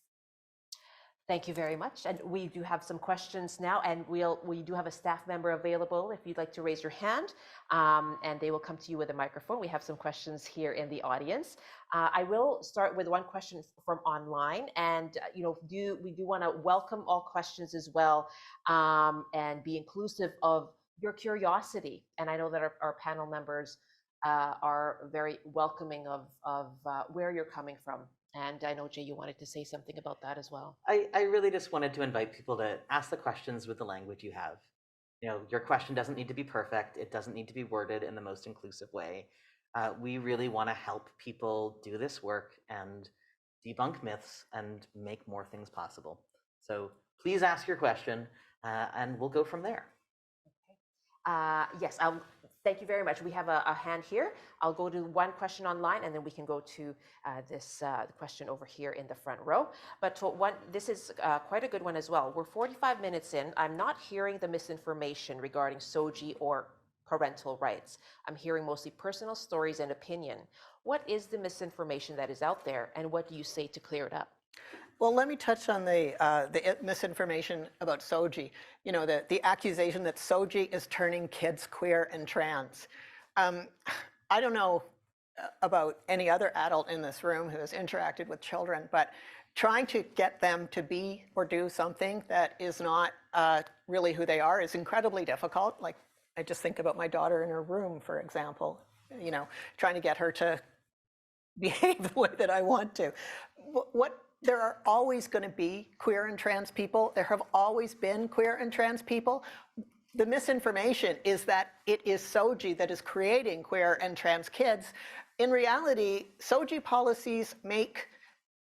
Thank you very much. And we do have some questions now, and we do have a staff member available if you'd like to raise your hand, and they will come to you with a microphone. We have some questions here in the audience. I will start with one question from online, and we do want to welcome all questions as well, and be inclusive of your curiosity. And I know that our panel members are very welcoming of where you're coming from. And I know, Jay, you wanted to say something about that as well. I really just wanted to invite people to ask the questions with the language you have. Your question doesn't need to be perfect. It doesn't need to be worded in the most inclusive way. We really want to help people do this work and debunk myths and make more things possible. So please ask your question, and we'll go from there. Okay. Yes, thank you very much. We have a hand here. I'll go to one question online, and then we can go to this question over here in the front row. But this is quite a good one as well. We're 45 minutes in. I'm not hearing the misinformation regarding SOGI or parental rights. I'm hearing mostly personal stories and opinion. What is the misinformation that is out there, and what do you say to clear it up? Well, let me touch on the misinformation about SOGI. The accusation that SOGI is turning kids queer and trans. I don't know about any other adult in this room who has interacted with children, but trying to get them to be or do something that is not really who they are is incredibly difficult. Like, I just think about my daughter in her room, for example, trying to get her to behave the way that I want to. There are always going to be queer and trans people. There have always been queer and trans people. The misinformation is that it is SOGI that is creating queer and trans kids. In reality, SOGI policies make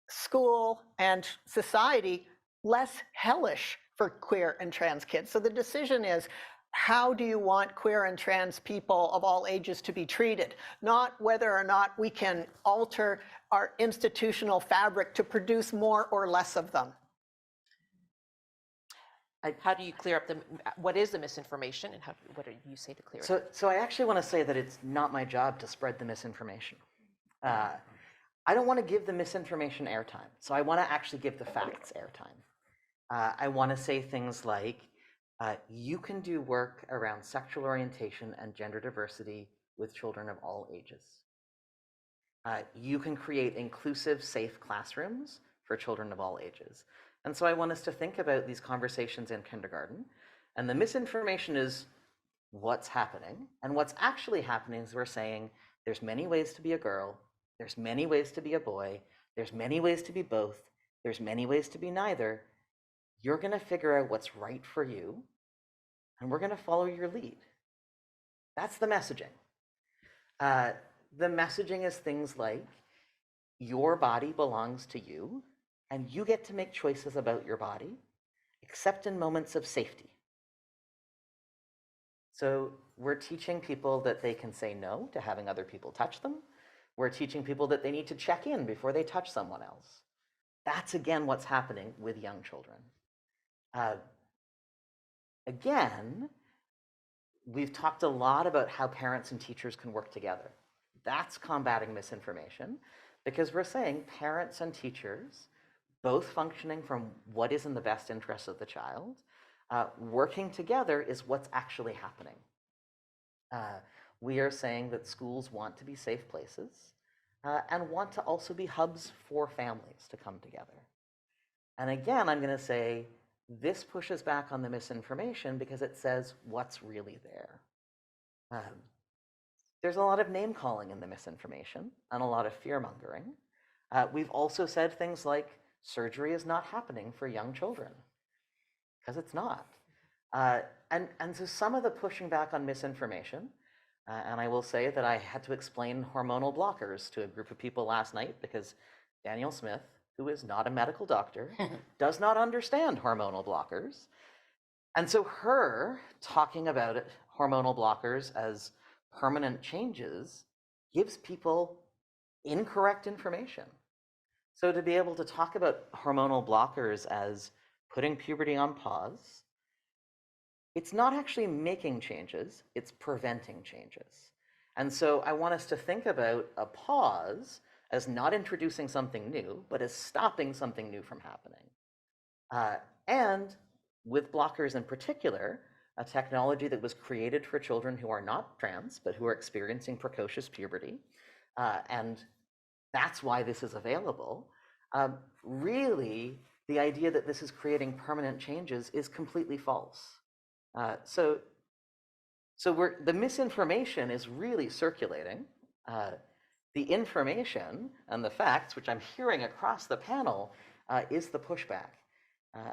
school and society less hellish for queer and trans kids. So the decision is, how do you want queer and trans people of all ages to be treated? Not whether or not we can alter our institutional fabric to produce more or less of them. How do you clear up what is the misinformation, and what do you say to clear it up? So I actually want to say that it's not my job to spread the misinformation. I don't want to give the misinformation airtime. So I want to actually give the facts airtime. I want to say things like, you can do work around sexual orientation and gender diversity with children of all ages. You can create inclusive, safe classrooms for children of all ages. And so I want us to think about these conversations in kindergarten. And the misinformation is what's happening. And what's actually happening is we're saying there's many ways to be a girl, there's many ways to be a boy, there's many ways to be both, there's many ways to be neither. You're going to figure out what's right for you, and we're going to follow your lead. That's the messaging. The messaging is things like, your body belongs to you, and you get to make choices about your body, except in moments of safety. So we're teaching people that they can say no to having other people touch them. We're teaching people that they need to check in before they touch someone else. That's, again, what's happening with young children. Again, we've talked a lot about how parents and teachers can work together. That's combating misinformation, because we're saying parents and teachers, both functioning from what is in the best interest of the child, Working together is what's actually happening. We are saying that schools want to be safe places and want to also be hubs for families to come together. And again, I'm going to say this pushes back on the misinformation because it says what's really there. There's a lot of name calling in the misinformation and a lot of fear mongering. We've also said things like surgery is not happening for young children, because it's not. And so some of the pushing back on misinformation, and I will say that I had to explain hormonal blockers to a group of people last night because Danielle Smith, who is not a medical doctor, does not understand hormonal blockers. And so her talking about it, hormonal blockers as permanent changes gives people incorrect information. So to be able to talk about hormonal blockers as putting puberty on pause, it's not actually making changes, it's preventing changes. And so I want us to think about a pause as not introducing something new, but as stopping something new from happening. And with blockers in particular, a technology that was created for children who are not trans, but who are experiencing precocious puberty. And that's why this is available. Really, the idea that this is creating permanent changes is completely false. So the misinformation is really circulating. The information and the facts, which I'm hearing across the panel, is the pushback.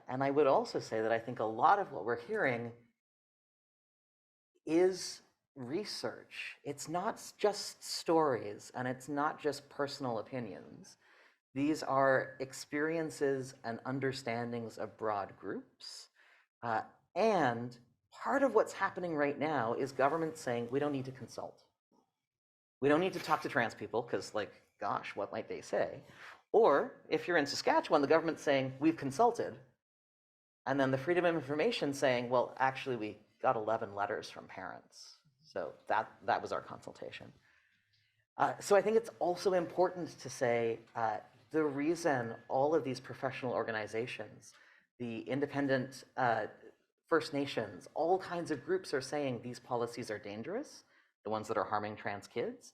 And I would also say that I think a lot of what we're hearing is research. It's not just stories, and it's not just personal opinions. These are experiences and understandings of broad groups. And part of what's happening right now is government saying, we don't need to consult. We don't need to talk to trans people because, like, gosh, what might they say? Or if you're in Saskatchewan, the government's saying, we've consulted. And then the Freedom of Information saying, well, actually, we got 11 letters from parents. So that was our consultation. So I think it's also important to say the reason all of these professional organizations, the independent First Nations, all kinds of groups are saying these policies are dangerous, the ones that are harming trans kids,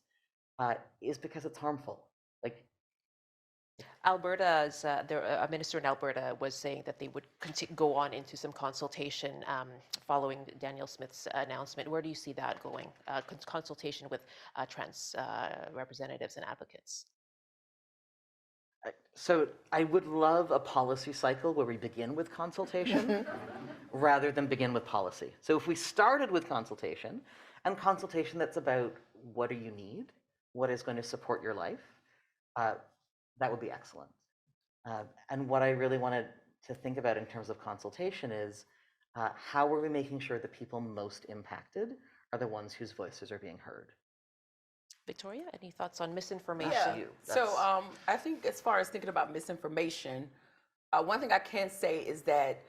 is because it's harmful. Like, Alberta's, a minister in Alberta was saying that they would go on into some consultation following Danielle Smith's announcement. Where do you see that going? Consultation with trans representatives and advocates. So I would love a policy cycle where we begin with consultation rather than begin with policy. So if we started with consultation, and consultation that's about what do you need, what is going to support your life, that would be excellent. And what I really wanted to think about in terms of consultation is how are we making sure the people most impacted are the ones whose voices are being heard? Victoria, any thoughts on misinformation? Yeah. So I think as far as thinking about misinformation, one thing I can say is that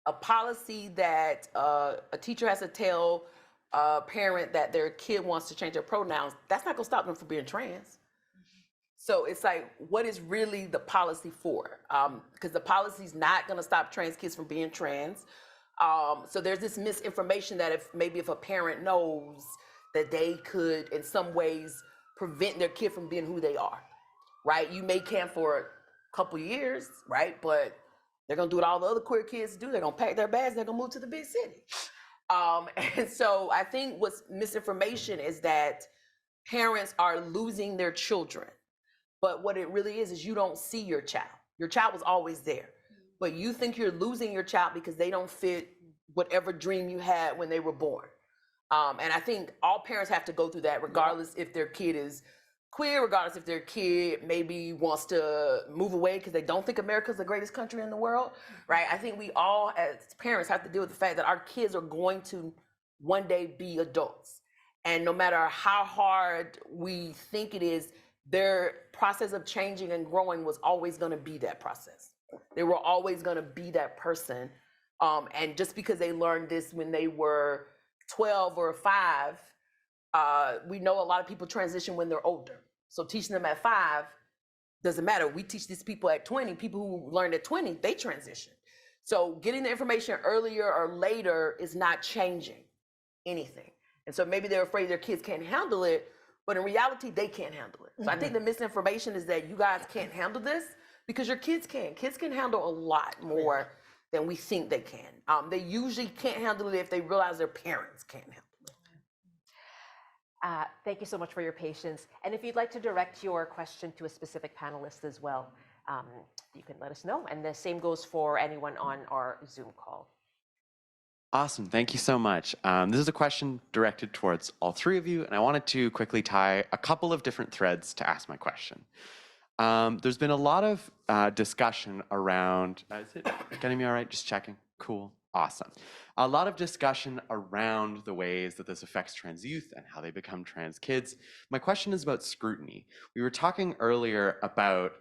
a policy that a teacher has to tell a parent that their kid wants to change their pronouns, that's not going to stop them from being trans. So it's like, what is really the policy for? Because the policy is not going to stop trans kids from being trans. So there's this misinformation that if a parent knows that they could in some ways prevent their kid from being who they are, right? You may camp for a couple years, right? But they're gonna do what all the other queer kids do. They're gonna pack their bags, they're gonna move to the big city. And so I think what's misinformation is that parents are losing their children. But what it really is you don't see your child. Your child was always there. But you think you're losing your child because they don't fit whatever dream you had when they were born. And I think all parents have to go through that, regardless if their kid is queer, regardless if their kid maybe wants to move away because they don't think America's the greatest country in the world, right? I think we all as parents have to deal with the fact that our kids are going to one day be adults. And no matter how hard we think it is, their process of changing and growing was always going to be that process. They were always going to be that person. And just because they learned this when they were 12 or 5, we know a lot of people transition when they're older. So teaching them at 5 doesn't matter. We teach these people at 20, people who learned at 20, they transition. So getting the information earlier or later is not changing anything. And so maybe they're afraid their kids can't handle it, but in reality, they can't handle it. So I think the misinformation is that you guys can't handle this because your kids can. Kids can handle a lot more than we think they can. They usually can't handle it if they realize their parents can't handle it. Thank you so much for your patience. And if you'd like to direct your question to a specific panelist as well, you can let us know. And the same goes for anyone on our Zoom call. Awesome, thank you so much. This is a question directed towards all three of you, and I wanted to quickly tie a couple of different threads to ask my question. There's been a lot of discussion around, is it getting me all right? Just checking, cool, awesome. A lot of discussion around the ways that this affects trans youth and how they become trans kids. My question is about scrutiny. We were talking earlier about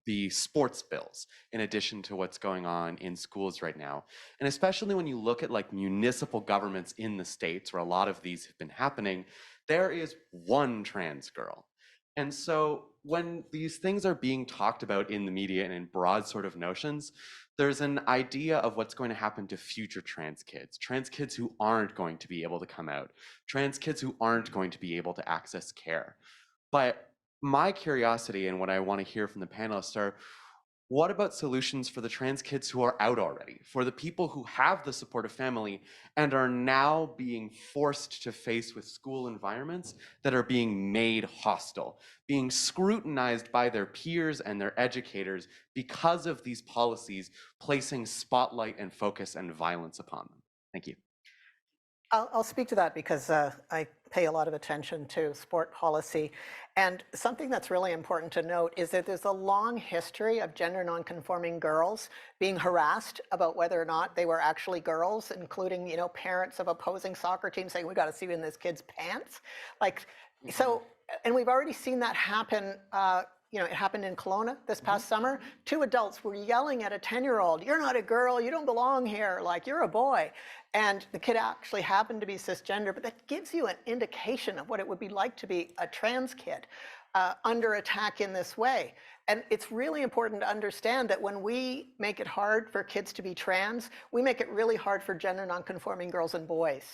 the sports bills, in addition to what's going on in schools right now. And especially when you look at like municipal governments in the States, where a lot of these have been happening, there is one trans girl. And so when these things are being talked about in the media and in broad sort of notions, there's an idea of what's going to happen to future trans kids who aren't going to be able to come out, trans kids who aren't going to be able to access care. But my curiosity and what I want to hear from the panelists are, what about solutions for the trans kids who are out already, for the people who have the supportive family and are now being forced to face with school environments that are being made hostile, being scrutinized by their peers and their educators because of these policies placing spotlight and focus and violence upon them? Thank you. I'll speak to that because I pay a lot of attention to sport policy. And something that's really important to note is that there's a long history of gender nonconforming girls being harassed about whether or not they were actually girls, including, you know, parents of opposing soccer teams saying, we got to see in this kid's pants. Like, so, and we've already seen that happen. You know, it happened in Kelowna this past summer. 2 adults were yelling at a 10-year-old, you're not a girl, you don't belong here, like you're a boy. And the kid actually happened to be cisgender, but that gives you an indication of what it would be like to be a trans kid under attack in this way. And it's really important to understand that when we make it hard for kids to be trans, we make it really hard for gender nonconforming girls and boys.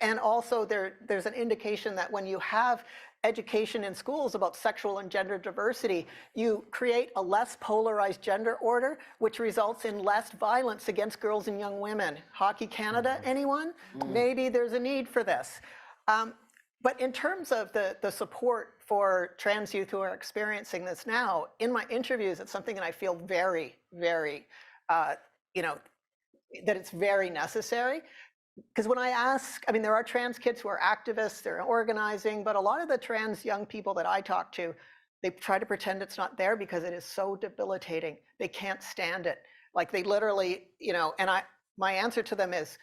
And also there's an indication that when you have education in schools about sexual and gender diversity, you create a less polarized gender order, which results in less violence against girls and young women. Hockey Canada, anyone? Maybe there's a need for this. But in terms of the support for trans youth who are experiencing this now, in my interviews, it's something that I feel very, very, you know, that it's very necessary. Because when I ask, I mean, there are trans kids who are activists, they're organizing, but a lot of the trans young people that I talk to, they try to pretend it's not there because it is so debilitating. They can't stand it. Like they literally, you know, and my answer to them is,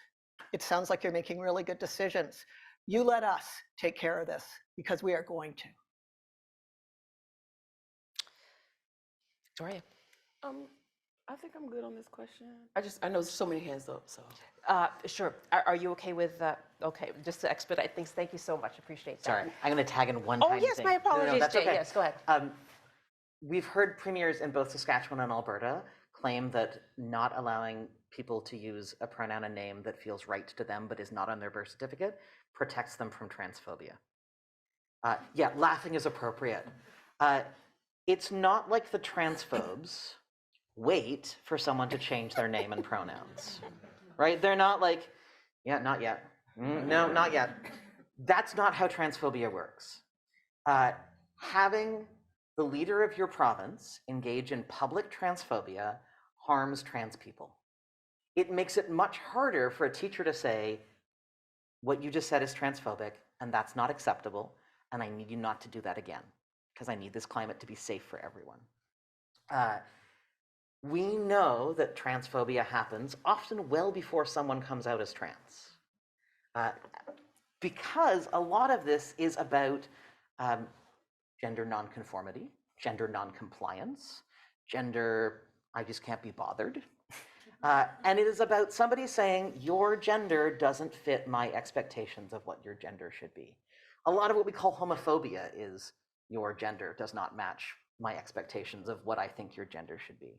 it sounds like you're making really good decisions. You let us take care of this because we are going to. Victoria. I think I'm good on this question. I know there's so many hands up, so. Sure. Are you okay with, okay, just to expedite things, thank you so much, appreciate that. Sorry, I'm going to tag in one Oh, tiny yes, thing. my apologies, that's Jay. okay. Yes, go ahead. We've heard premiers in both Saskatchewan and Alberta claim that not allowing people to use a pronoun and name that feels right to them but is not on their birth certificate protects them from transphobia. Yeah, laughing is appropriate. It's not like the transphobes wait for someone to change their name and pronouns, right? They're not like, yeah, not yet. No, not yet. That's not how transphobia works. Having the leader of your province engage in public transphobia harms trans people. It makes it much harder for a teacher to say, what you just said is transphobic, and that's not acceptable, and I need you not to do that again, because I need this climate to be safe for everyone. We know that transphobia happens often well before someone comes out as trans. Because a lot of this is about gender nonconformity, gender noncompliance, gender, I just can't be bothered. And it is about somebody saying, your gender doesn't fit my expectations of what your gender should be. A lot of what we call homophobia is, your gender does not match my expectations of what I think your gender should be.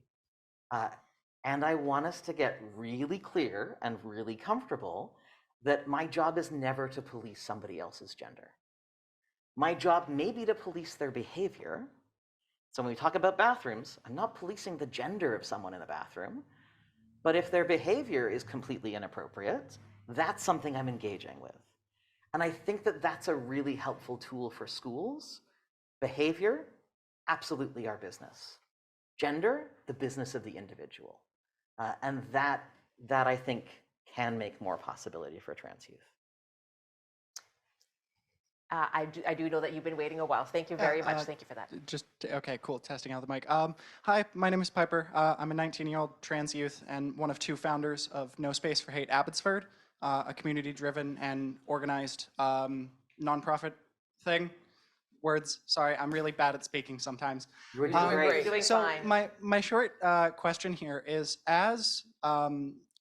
And I want us to get really clear and really comfortable that my job is never to police somebody else's gender. My job may be to police their behavior. So when we talk about bathrooms, I'm not policing the gender of someone in a bathroom, but if their behavior is completely inappropriate, that's something I'm engaging with. And I think that that's a really helpful tool for schools. Behavior, absolutely our business. Gender, the business of the individual. And that I think can make more possibility for trans youth. I do know that you've been waiting a while. Thank you very much. Thank you for that. Okay, cool. Testing out the mic. Hi, my name is Piper. I'm a 19-year-old trans youth and one of 2 founders of No Space for Hate Abbotsford, a community-driven and organized nonprofit thing. Words, sorry, I'm really bad at speaking sometimes. You're doing great. Doing So fine. my short question here is, as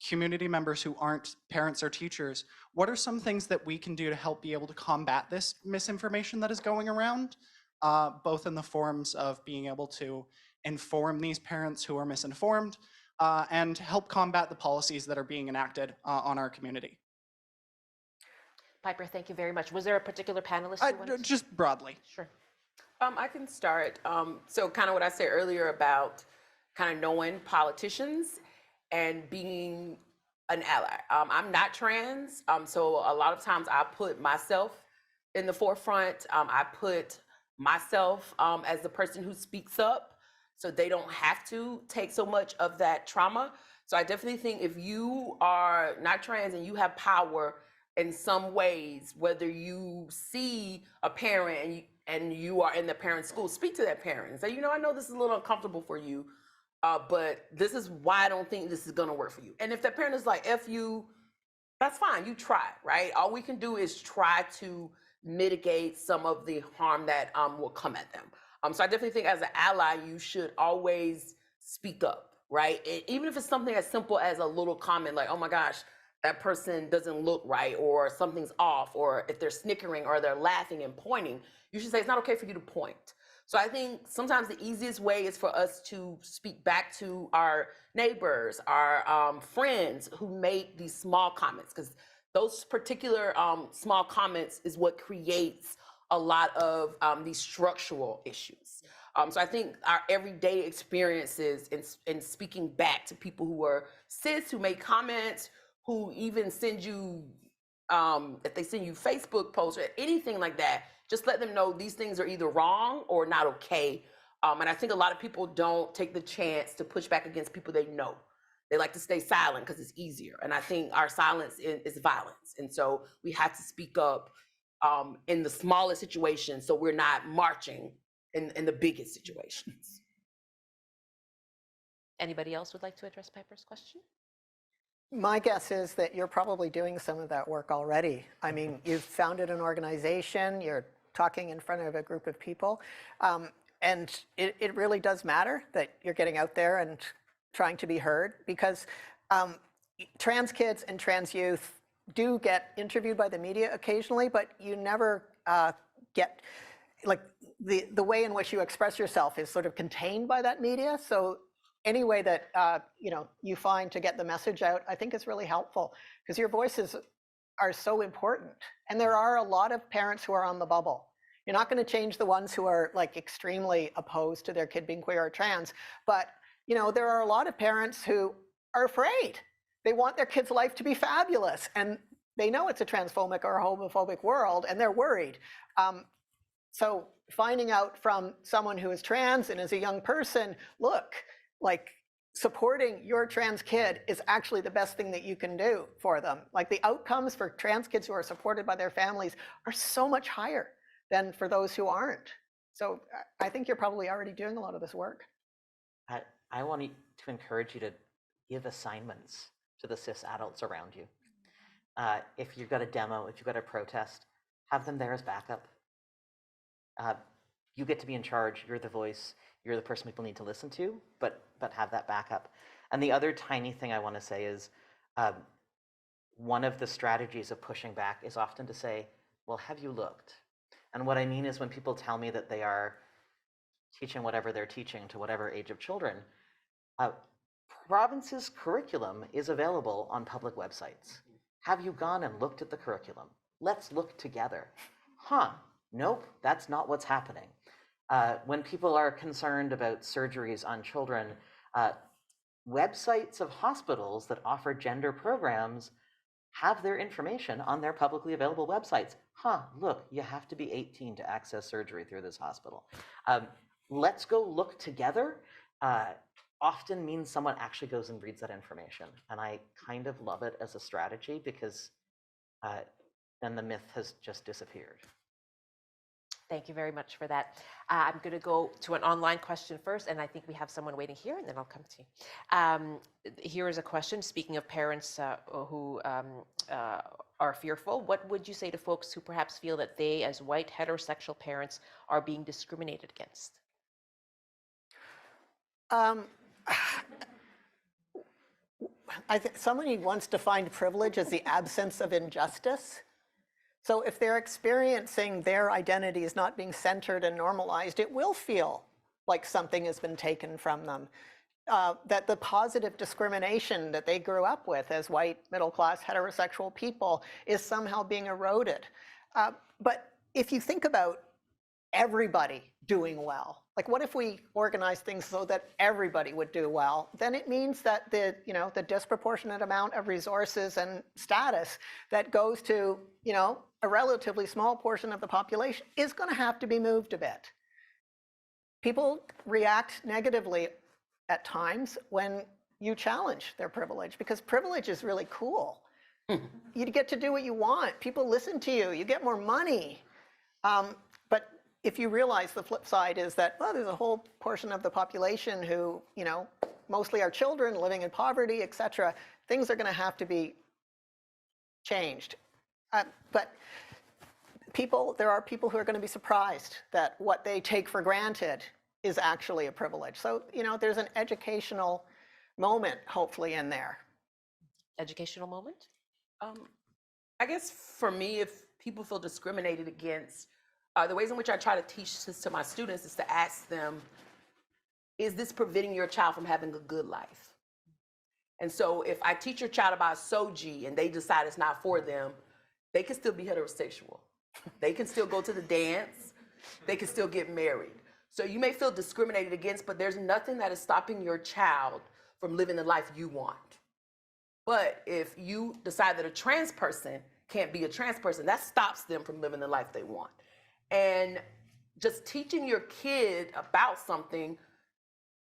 community members who aren't parents or teachers, what are some things that we can do to help be able to combat this misinformation that is going around, both in the forms of being able to inform these parents who are misinformed and help combat the policies that are being enacted on our community? Piper, thank you very much. Was there a particular panelist you wanted to? Just broadly. Sure. I can start. So kind of what I said earlier about kind of knowing politicians and being an ally. I'm not trans, so a lot of times I put myself in the forefront. I put myself as the person who speaks up so they don't have to take so much of that trauma. So I definitely think if you are not trans and you have power in some ways, whether you see a parent and you are in the parent's school, speak to that parent and say, you know, I know this is a little uncomfortable for you, but this is why I don't think this is gonna work for you. And if that parent is like, F you, that's fine, you try, right? All we can do is try to mitigate some of the harm that will come at them. So I definitely think as an ally, you should always speak up, right? Even if it's something as simple as a little comment like, oh my gosh, that person doesn't look right, or something's off, or if they're snickering or they're laughing and pointing, you should say it's not okay for you to point. So I think sometimes the easiest way is for us to speak back to our neighbors, our friends who make these small comments, because those particular small comments is what creates a lot of these structural issues. So I think our everyday experiences in speaking back to people who are cis, who make comments, who even send you, if they send you Facebook posts or anything like that, just let them know these things are either wrong or not okay. And I think a lot of people don't take the chance to push back against people they know. They like to stay silent because it's easier. And I think our silence is violence. And so we have to speak up in the smallest situations so we're not marching in the biggest situations. Anybody else would like to address Piper's question? My guess is that you're probably doing some of that work already. I mean, you've founded an organization, you're talking in front of a group of people, and it really does matter that you're getting out there and trying to be heard, because trans kids and trans youth do get interviewed by the media occasionally, but you never get, like, the way in which you express yourself is sort of contained by that media. So any way that you find to get the message out, I think is really helpful, because your voices are so important. And there are a lot of parents who are on the bubble. You're not going to change the ones who are like extremely opposed to their kid being queer or trans, but there are a lot of parents who are afraid. They want their kid's life to be fabulous, and they know it's a transphobic or a homophobic world, and they're worried. So finding out from someone who is trans and is a young person, look, like, supporting your trans kid is actually the best thing that you can do for them. Like, the outcomes for trans kids who are supported by their families are so much higher than for those who aren't. So I think you're probably already doing a lot of this work. I want to encourage you to give assignments to the cis adults around you. If you've got a demo, if you've got a protest, have them there as backup. You get to be in charge, you're the voice, you're the person people need to listen to, but have that backup. And the other tiny thing I want to say is, one of the strategies of pushing back is often to say, well, have you looked? And what I mean is, when people tell me that they are teaching whatever they're teaching to whatever age of children, province's curriculum is available on public websites. Have you gone and looked at the curriculum? Let's look together. Nope, that's not what's happening. When people are concerned about surgeries on children, websites of hospitals that offer gender programs have their information on their publicly available websites. Look, you have to be 18 to access surgery through this hospital. Let's go look together often means someone actually goes and reads that information. And I kind of love it as a strategy because then the myth has just disappeared. Thank you very much for that. I'm going to go to an online question first, and I think we have someone waiting here, and then I'll come to you. Here is a question. Speaking of parents who are fearful, what would you say to folks who perhaps feel that they, as white heterosexual parents, are being discriminated against? I think somebody once defined privilege as the absence of injustice. So if they're experiencing their identity as not being centered and normalized, it will feel like something has been taken from them. That the positive discrimination that they grew up with as white, middle-class, heterosexual people is somehow being eroded. But if you think about everybody doing well, like what if we organize things so that everybody would do well? Then it means that the disproportionate amount of resources and status that goes to, a relatively small portion of the population is going to have to be moved a bit. People react negatively at times when you challenge their privilege, because privilege is really cool. You get to do what you want. People listen to you. You get more money. But if you realize the flip side is that, well, there's a whole portion of the population who, mostly are children living in poverty, et cetera, things are going to have to be changed. But there are people who are going to be surprised that what they take for granted is actually a privilege. So, there's an educational moment, hopefully, in there. Educational moment? I guess for me, if people feel discriminated against, the ways in which I try to teach this to my students is to ask them, is this preventing your child from having a good life? And so if I teach your child about SOGI and they decide it's not for them, they can still be heterosexual. They can still go to the dance. They can still get married. So you may feel discriminated against, but there's nothing that is stopping your child from living the life you want. But if you decide that a trans person can't be a trans person, that stops them from living the life they want. And just teaching your kid about something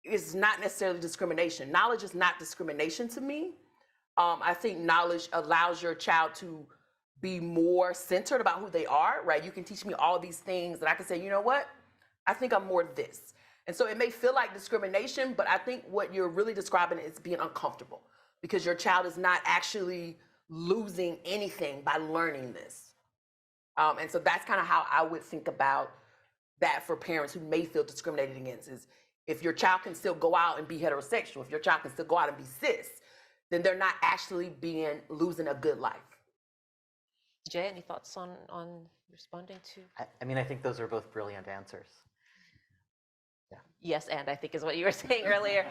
is not necessarily discrimination. Knowledge is not discrimination to me. I think knowledge allows your child to be more centered about who they are, right? You can teach me all these things and I can say, you know what? I think I'm more this. And so it may feel like discrimination, but I think what you're really describing is being uncomfortable because your child is not actually losing anything by learning this. And so that's kind of how I would think about that for parents who may feel discriminated against is if your child can still go out and be heterosexual, if your child can still go out and be cis, then they're not actually losing a good life. Jay, any thoughts on responding to? I think those are both brilliant answers. Yes, and I think is what you were saying earlier.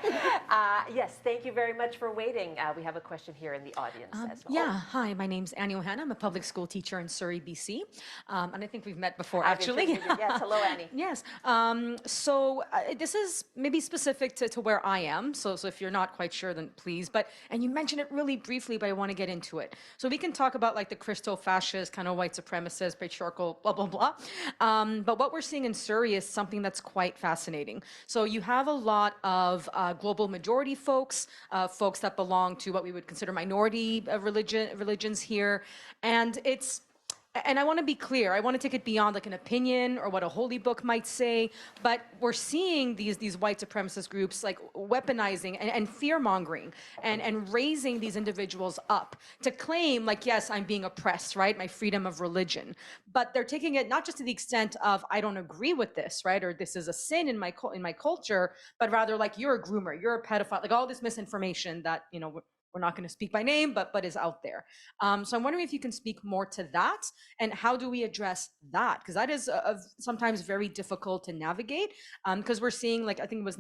Yes, thank you very much for waiting. We have a question here in the audience as well. Yeah, hi, my name's Annie O'Hanna. I'm a public school teacher in Surrey, BC. And I think we've met before, I've actually. Yes, hello, Annie. Yes. So this is maybe specific to where I am. So if you're not quite sure, then please. And you mentioned it really briefly, but I want to get into it. So we can talk about like the Christo-fascist, kind of white supremacist, patriarchal, blah, blah, blah. But what we're seeing in Surrey is something that's quite fascinating. So you have a lot of global majority folks, folks that belong to what we would consider minority religions here. And I want to be clear, I want to take it beyond like an opinion or what a holy book might say, but we're seeing these white supremacist groups like weaponizing and fear-mongering and raising these individuals up to claim like, yes, I'm being oppressed, right? My freedom of religion. But they're taking it not just to the extent of, I don't agree with this, right? Or this is a sin in my culture, but rather like you're a groomer, you're a pedophile, like all this misinformation that, we're not going to speak by name, but is out there. So I'm wondering if you can speak more to that and how do we address that? Because that is sometimes very difficult to navigate because we're seeing, like, I think it was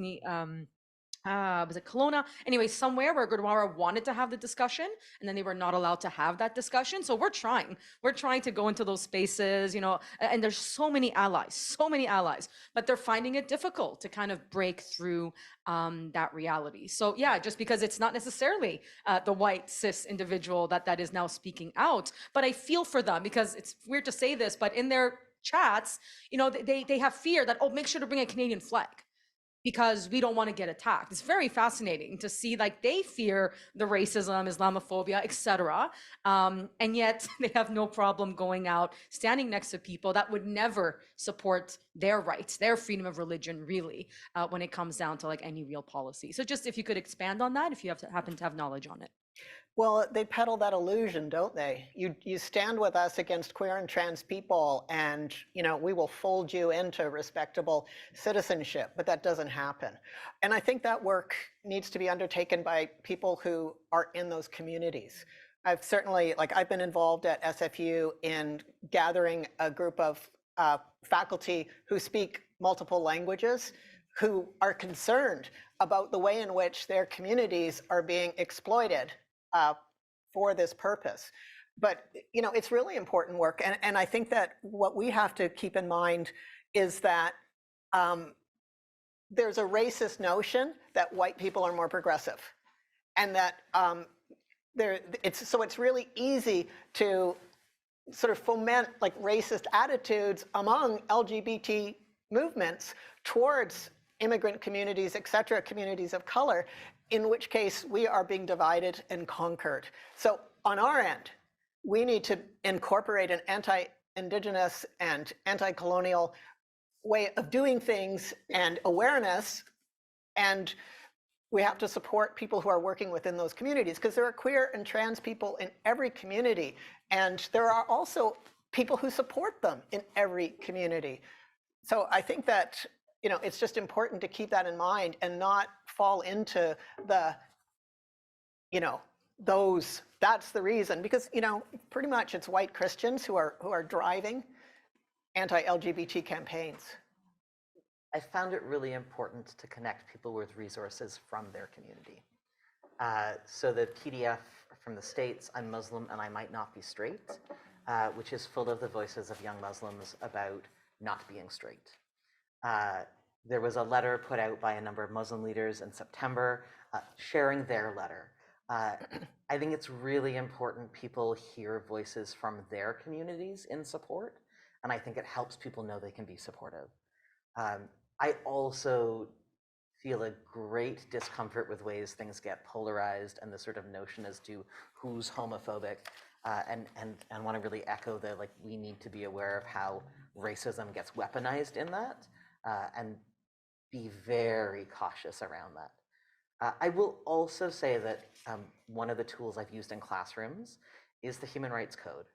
was it Kelowna? Anyway, somewhere where Gurdwara wanted to have the discussion and then they were not allowed to have that discussion. So we're trying. We're trying to go into those spaces, you know, and there's so many allies, but they're finding it difficult to kind of break through that reality. So yeah, just because it's not necessarily the white cis individual that is now speaking out, but I feel for them because it's weird to say this, but in their chats, you know, they have fear that, oh, make sure to bring a Canadian flag, because we don't want to get attacked. It's very fascinating to see, like, they fear the racism, Islamophobia, etc. And yet they have no problem going out, standing next to people that would never support their rights, their freedom of religion, really, when it comes down to like any real policy. So just if you could expand on that, if you happen to have knowledge on it. Well, they peddle that illusion, don't they? You stand with us against queer and trans people, and we will fold you into respectable citizenship, but that doesn't happen. And I think that work needs to be undertaken by people who are in those communities. I've certainly, I've been involved at SFU in gathering a group of faculty who speak multiple languages, who are concerned about the way in which their communities are being exploited for this purpose. But it's really important work, and I think that what we have to keep in mind is that there's a racist notion that white people are more progressive, and that it's really easy to sort of foment racist attitudes among LGBT movements towards immigrant communities, etc., communities of color, in which case we are being divided and conquered. So on our end, we need to incorporate an anti-Indigenous and anti-colonial way of doing things and awareness, and we have to support people who are working within those communities, because there are queer and trans people in every community, and there are also people who support them in every community. So I think that it's just important to keep that in mind and not fall into the, that's the reason, because, pretty much it's white Christians who are driving anti-LGBT campaigns. I found it really important to connect people with resources from their community. So the PDF from the States, I'm Muslim and I might not be straight, which is full of the voices of young Muslims about not being straight. There was a letter put out by a number of Muslim leaders in September sharing their letter. I think it's really important people hear voices from their communities in support, and I think it helps people know they can be supportive. I also feel a great discomfort with ways things get polarized and the sort of notion as to who's homophobic, and want to really echo the we need to be aware of how racism gets weaponized in that, and be very cautious around that. I will also say that one of the tools I've used in classrooms is the Human Rights Code.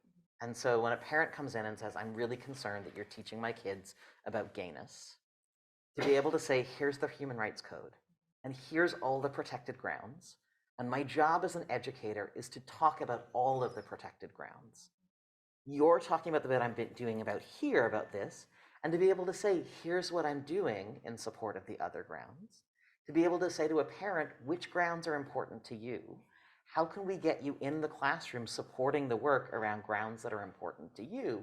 And so when a parent comes in and says, I'm really concerned that you're teaching my kids about gayness, to be able to say, here's the Human Rights Code, and here's all the protected grounds, and my job as an educator is to talk about all of the protected grounds. You're talking about the bit I'm doing about here, about this, and to be able to say, here's what I'm doing in support of the other grounds. To be able to say to a parent, which grounds are important to you? How can we get you in the classroom supporting the work around grounds that are important to you?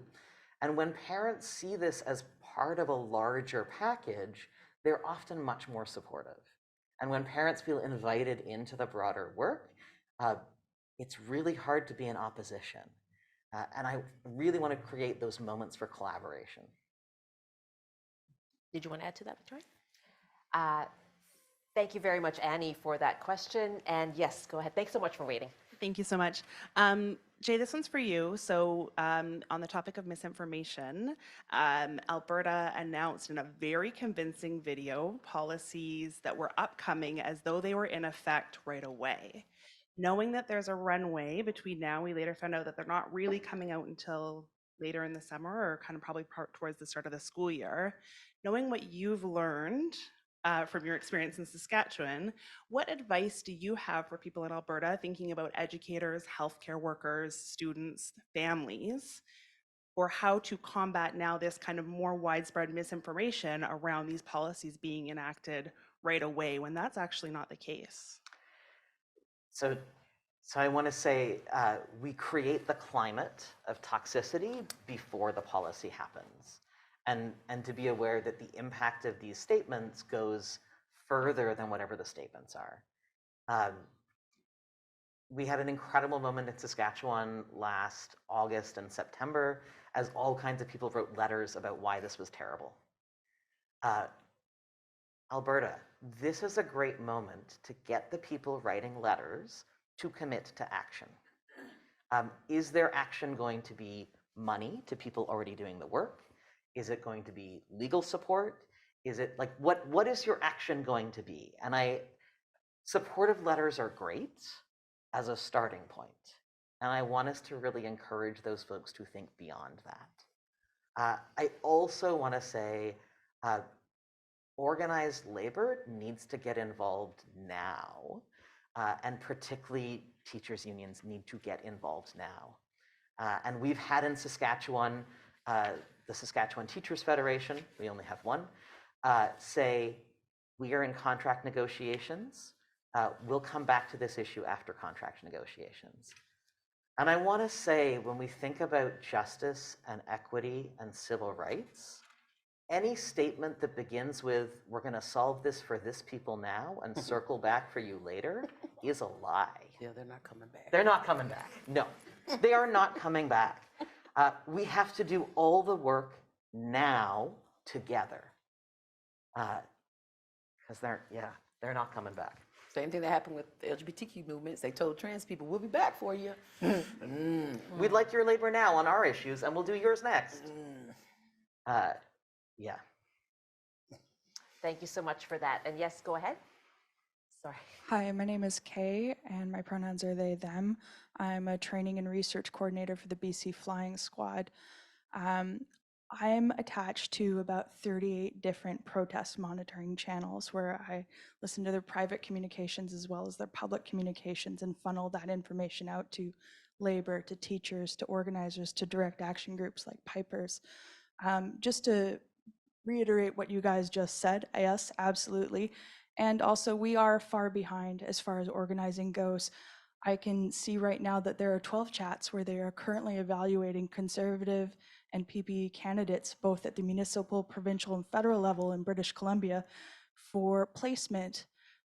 And when parents see this as part of a larger package, they're often much more supportive. And when parents feel invited into the broader work, it's really hard to be in opposition. And I really want to create those moments for collaboration. Did you want to add to that, Victoria? Thank you very much, Annie, for that question. And yes, go ahead. Thanks so much for waiting. Thank you so much. Jay, this one's for you. So on the topic of misinformation, Alberta announced in a very convincing video policies that were upcoming as though they were in effect right away. Knowing that there's a runway between now, we later found out that they're not really coming out until later in the summer, or kind of probably towards the start of the school year. Knowing what you've learned from your experience in Saskatchewan, what advice do you have for people in Alberta thinking about educators, healthcare workers, students, families, or how to combat now this kind of more widespread misinformation around these policies being enacted right away when that's actually not the case? So, so I want to say we create the climate of toxicity before the policy happens. And to be aware that the impact of these statements goes further than whatever the statements are. We had an incredible moment in Saskatchewan last August and September as all kinds of people wrote letters about why this was terrible. Alberta, this is a great moment to get the people writing letters to commit to action. Is their action going to be money to people already doing the work? Is it going to be legal support? Is it like, what is your action going to be? And supportive letters are great as a starting point. And I want us to really encourage those folks to think beyond that. I also want to say, organized labor needs to get involved now, and particularly teachers' unions need to get involved now. And we've had in Saskatchewan, the Saskatchewan Teachers Federation, we only have one, say, we are in contract negotiations. We'll come back to this issue after contract negotiations. And I want to say, when we think about justice and equity and civil rights, any statement that begins with, we're going to solve this for this people now and circle back for you later, is a lie. Yeah, they're not coming back. They're not coming back. No, they are not coming back. We have to do all the work now together. Because they're not coming back. Same thing that happened with the LGBTQ movements. They told trans people, we'll be back for you. We'd like your labor now on our issues, and we'll do yours next. Yeah. Thank you so much for that. And yes, go ahead. Sorry. Hi, my name is Kay, and my pronouns are they, them. I'm a training and research coordinator for the BC Flying Squad. I'm attached to about 38 different protest monitoring channels where I listen to their private communications as well as their public communications and funnel that information out to labor, to teachers, to organizers, to direct action groups like Pipers. Just to reiterate what you guys just said, yes, absolutely. And also, we are far behind as far as organizing goes. I can see right now that there are 12 chats where they are currently evaluating Conservative and PPE candidates, both at the municipal, provincial, and federal level in British Columbia, for placement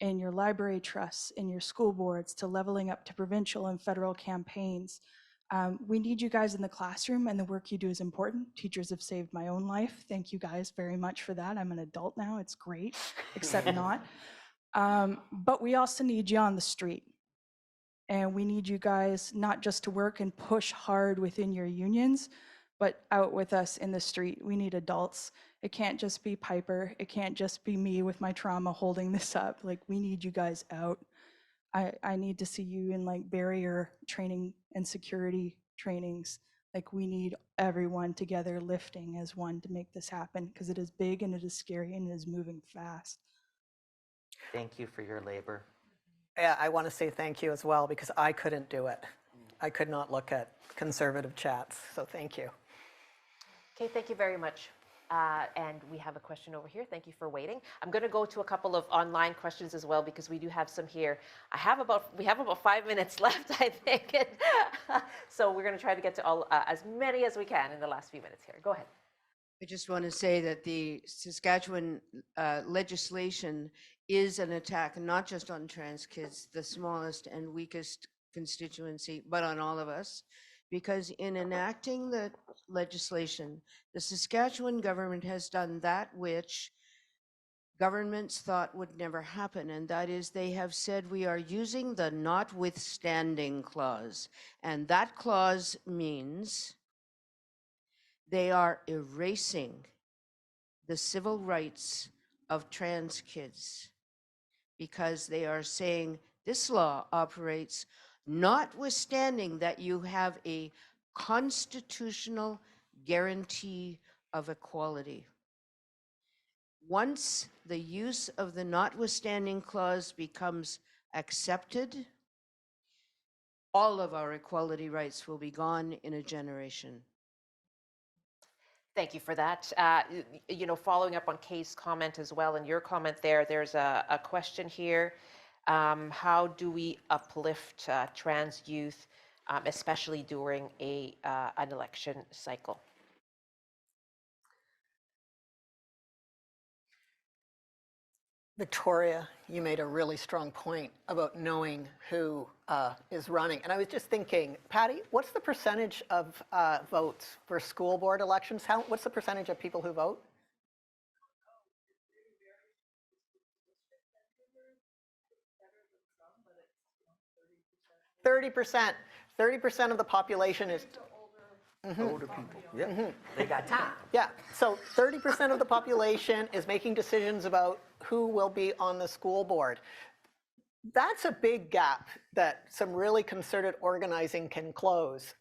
in your library trusts, in your school boards, to leveling up to provincial and federal campaigns. We need you guys in the classroom, and the work you do is important. Teachers have saved my own life. Thank you guys very much for that. I'm an adult now. It's great, except not. But we also need you on the street. And we need you guys not just to work and push hard within your unions, but out with us in the street. We need adults. It can't just be Piper. It can't just be me with my trauma holding this up. Like, we need you guys out. I need to see you in like barrier training and security trainings. Like, we need everyone together lifting as one to make this happen, because it is big and it is scary and it is moving fast. Thank you for your labor. Yeah, I want to say thank you as well, because I couldn't do it. I could not look at conservative chats, so thank you. Okay, thank you very much. And we have a question over here. Thank you for waiting. I'm going to go to a couple of online questions as well, because we do have some here. We have about 5 minutes left, I think. So we're going to try to get to all as many as we can in the last few minutes here. Go ahead. I just want to say that the Saskatchewan legislation is an attack not just on trans kids, the smallest and weakest constituency, but on all of us. Because in enacting the legislation, the Saskatchewan government has done that which governments thought would never happen, and that is they have said we are using the notwithstanding clause. And that clause means they are erasing the civil rights of trans kids, because they are saying this law operates notwithstanding that you have a constitutional guarantee of equality. Once the use of the notwithstanding clause becomes accepted, all of our equality rights will be gone in a generation. Thank you for that. Following up on Kay's comment as well, and your comment there, there's a question here. How do we uplift trans youth, especially during an election cycle? Victoria, you made a really strong point about knowing who is running. And I was just thinking, Patty, what's the percentage of votes for school board elections? What's the percentage of people who vote? 30%. 30% of the population is Older people, yeah, they got time. Yeah, so 30% of the population is making decisions about who will be on the school board. That's a big gap that some really concerted organizing can close.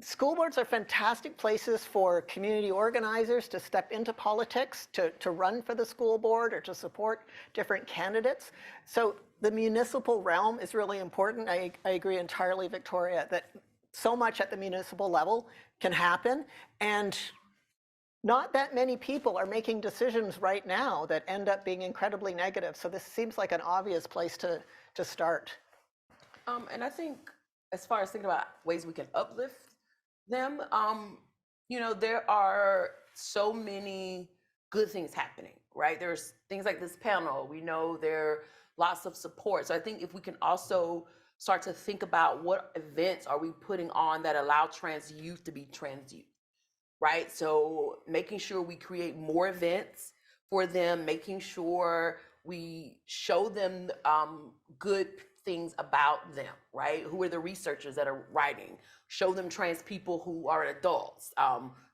School boards are fantastic places for community organizers to step into politics, to run for the school board or to support different candidates. So the municipal realm is really important. I agree entirely, Victoria, that so much at the municipal level can happen, and not that many people are making decisions right now that end up being incredibly negative. So this seems like an obvious place to start. And I think as far as thinking about ways we can uplift them, there are so many good things happening, right? There's things like this panel. We know there are lots of support. So I think if we can also start to think about what events are we putting on that allow trans youth to be trans youth, right? So making sure we create more events for them, making sure we show them good things about them, right? Who are the researchers that are writing? Show them trans people who are adults,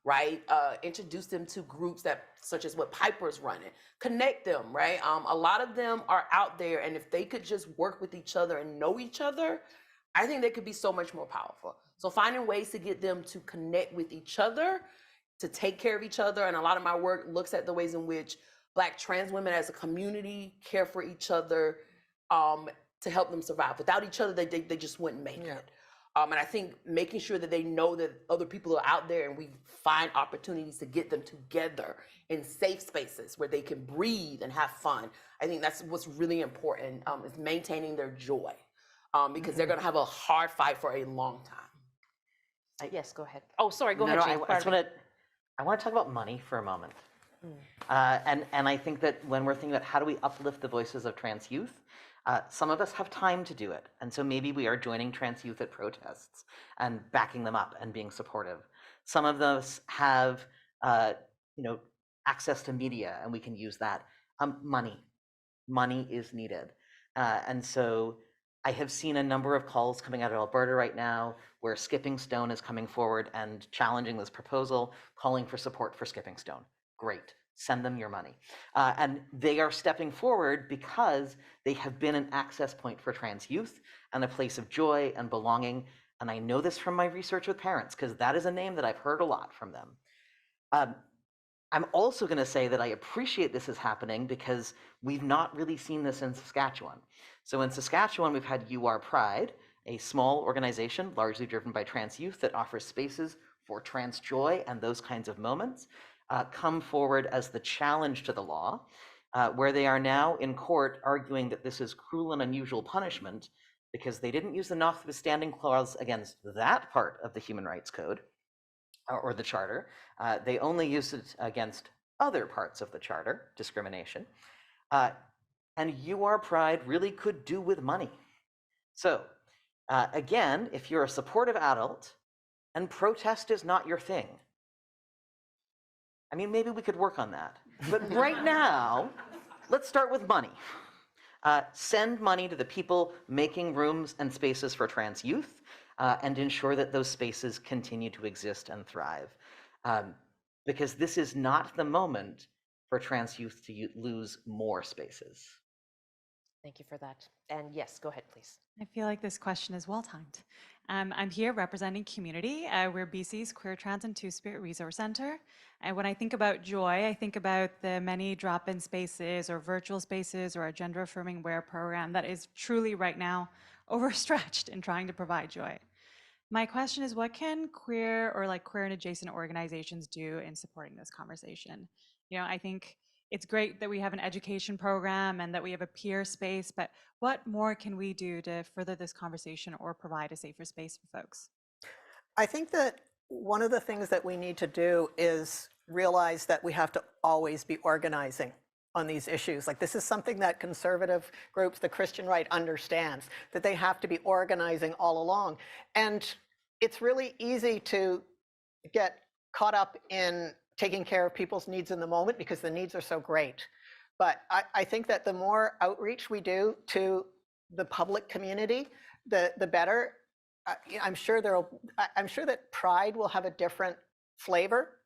right? Introduce them to groups such as what Piper's running. Connect them, right? A lot of them are out there, and if they could just work with each other and know each other, I think they could be so much more powerful. So finding ways to get them to connect with each other, to take care of each other, and a lot of my work looks at the ways in which Black trans women as a community care for each other to help them survive. Without each other, they just wouldn't make it. And I think making sure that they know that other people are out there and we find opportunities to get them together in safe spaces where they can breathe and have fun. I think that's what's really important, is maintaining their joy, because they're gonna have a hard fight for a long time. Yes, go ahead. Oh, sorry, go ahead, Chief. I want to talk about money for a moment. And I think that when we're thinking about how do we uplift the voices of trans youth, some of us have time to do it. And so maybe we are joining trans youth at protests and backing them up and being supportive. Some of us have, access to media, and we can use that. Money is needed. And so I have seen a number of calls coming out of Alberta right now where Skipping Stone is coming forward and challenging this proposal, calling for support for Skipping Stone. Great. Send them your money. And they are stepping forward because they have been an access point for trans youth and a place of joy and belonging. And I know this from my research with parents, because that is a name that I've heard a lot from them. I'm also going to say that I appreciate this is happening because we've not really seen this in Saskatchewan. So in Saskatchewan, we've had You Are Pride, a small organization largely driven by trans youth that offers spaces for trans joy and those kinds of moments, come forward as the challenge to the law, where they are now in court arguing that this is cruel and unusual punishment because they didn't use the notwithstanding clause against that part of the Human Rights Code or the Charter. They only used it against other parts of the Charter, discrimination. And You Are Pride really could do with money. So again, if you're a supportive adult and protest is not your thing, I mean, maybe we could work on that. But right now, let's start with money. Send money to the people making rooms and spaces for trans youth, and ensure that those spaces continue to exist and thrive. Because this is not the moment for trans youth to lose more spaces. Thank you for that. And yes, go ahead, please. I feel like this question is well timed. I'm here representing community. We're BC's Queer, Trans, and Two-Spirit Resource Center. And when I think about joy, I think about the many drop-in spaces or virtual spaces or a gender-affirming wear program that is truly right now overstretched in trying to provide joy. My question is, what can queer or like queer and adjacent organizations do in supporting this conversation? You know, I think it's great that we have an education program and that we have a peer space, but what more can we do to further this conversation or provide a safer space for folks? I think that one of the things that we need to do is realize that we have to always be organizing on these issues. Like, this is something that conservative groups, the Christian right, understands, that they have to be organizing all along. And it's really easy to get caught up in taking care of people's needs in the moment because the needs are so great. But I think that the more outreach we do to the public community, the better. I'm sure that Pride will have a different flavor,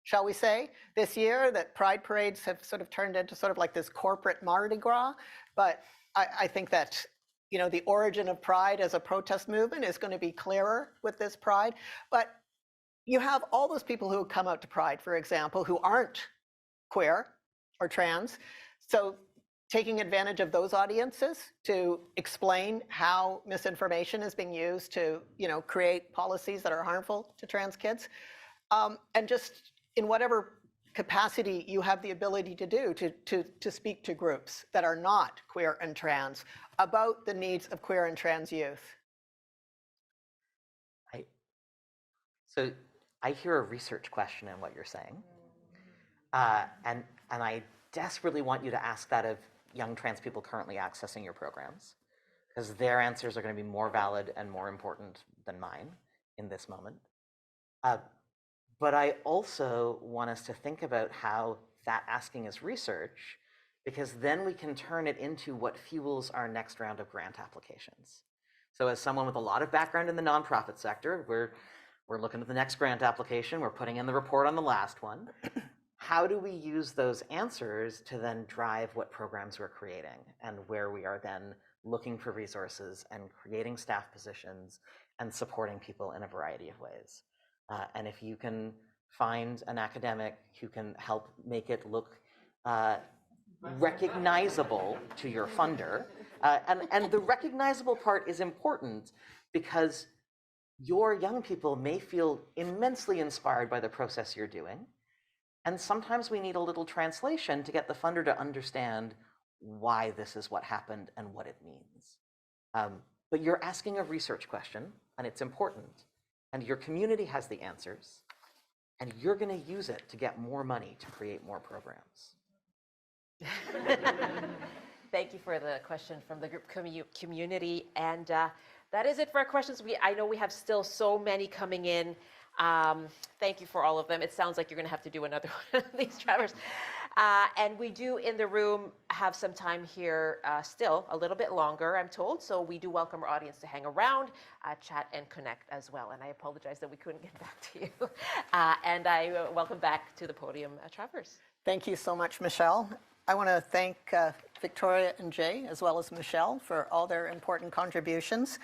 shall we say, this year. That Pride parades have sort of turned into sort of like this corporate Mardi Gras. But I think that, you know, the origin of Pride as a protest movement is going to be clearer with this Pride. But you have all those people who come out to Pride, for example, who aren't queer or trans. So taking advantage of those audiences to explain how misinformation is being used to, you know, create policies that are harmful to trans kids, and just in whatever capacity you have the ability to do to speak to groups that are not queer and trans about the needs of queer and trans youth. So I hear a research question in what you're saying, and I desperately want you to ask that of young trans people currently accessing your programs, because their answers are going to be more valid and more important than mine in this moment. But I also want us to think about how that asking is research, because then we can turn it into what fuels our next round of grant applications. So as someone with a lot of background in the nonprofit sector, we're looking at the next grant application, we're putting in the report on the last one. How do we use those answers to then drive what programs we're creating and where we are then looking for resources and creating staff positions and supporting people in a variety of ways? And if you can find an academic who can help make it look recognizable to your funder, and the recognizable part is important because your young people may feel immensely inspired by the process you're doing. And sometimes we need a little translation to get the funder to understand why this is what happened and what it means. But you're asking a research question, and it's important, and your community has the answers, and you're going to use it to get more money to create more programs. Thank you for the question from the group community. And that is it for our questions. I know we have still so many coming in. Thank you for all of them. It sounds like you're going to have to do another one of these, Travers. And we do in the room have some time here still, a little bit longer, I'm told. So we do welcome our audience to hang around, chat, and connect as well. And I apologize that we couldn't get back to you. And I welcome back to the podium, Travers. Thank you so much, Michelle. I want to thank Victoria and Jay, as well as Michelle, for all their important contributions.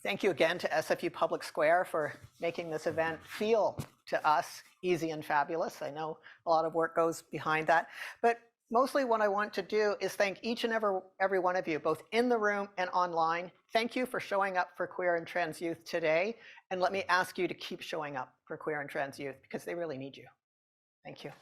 Thank you again to SFU Public Square for making this event feel to us easy and fabulous. I know a lot of work goes behind that. But mostly what I want to do is thank each and every one of you, both in the room and online. Thank you for showing up for queer and trans youth today. And let me ask you to keep showing up for queer and trans youth because they really need you. Thank you.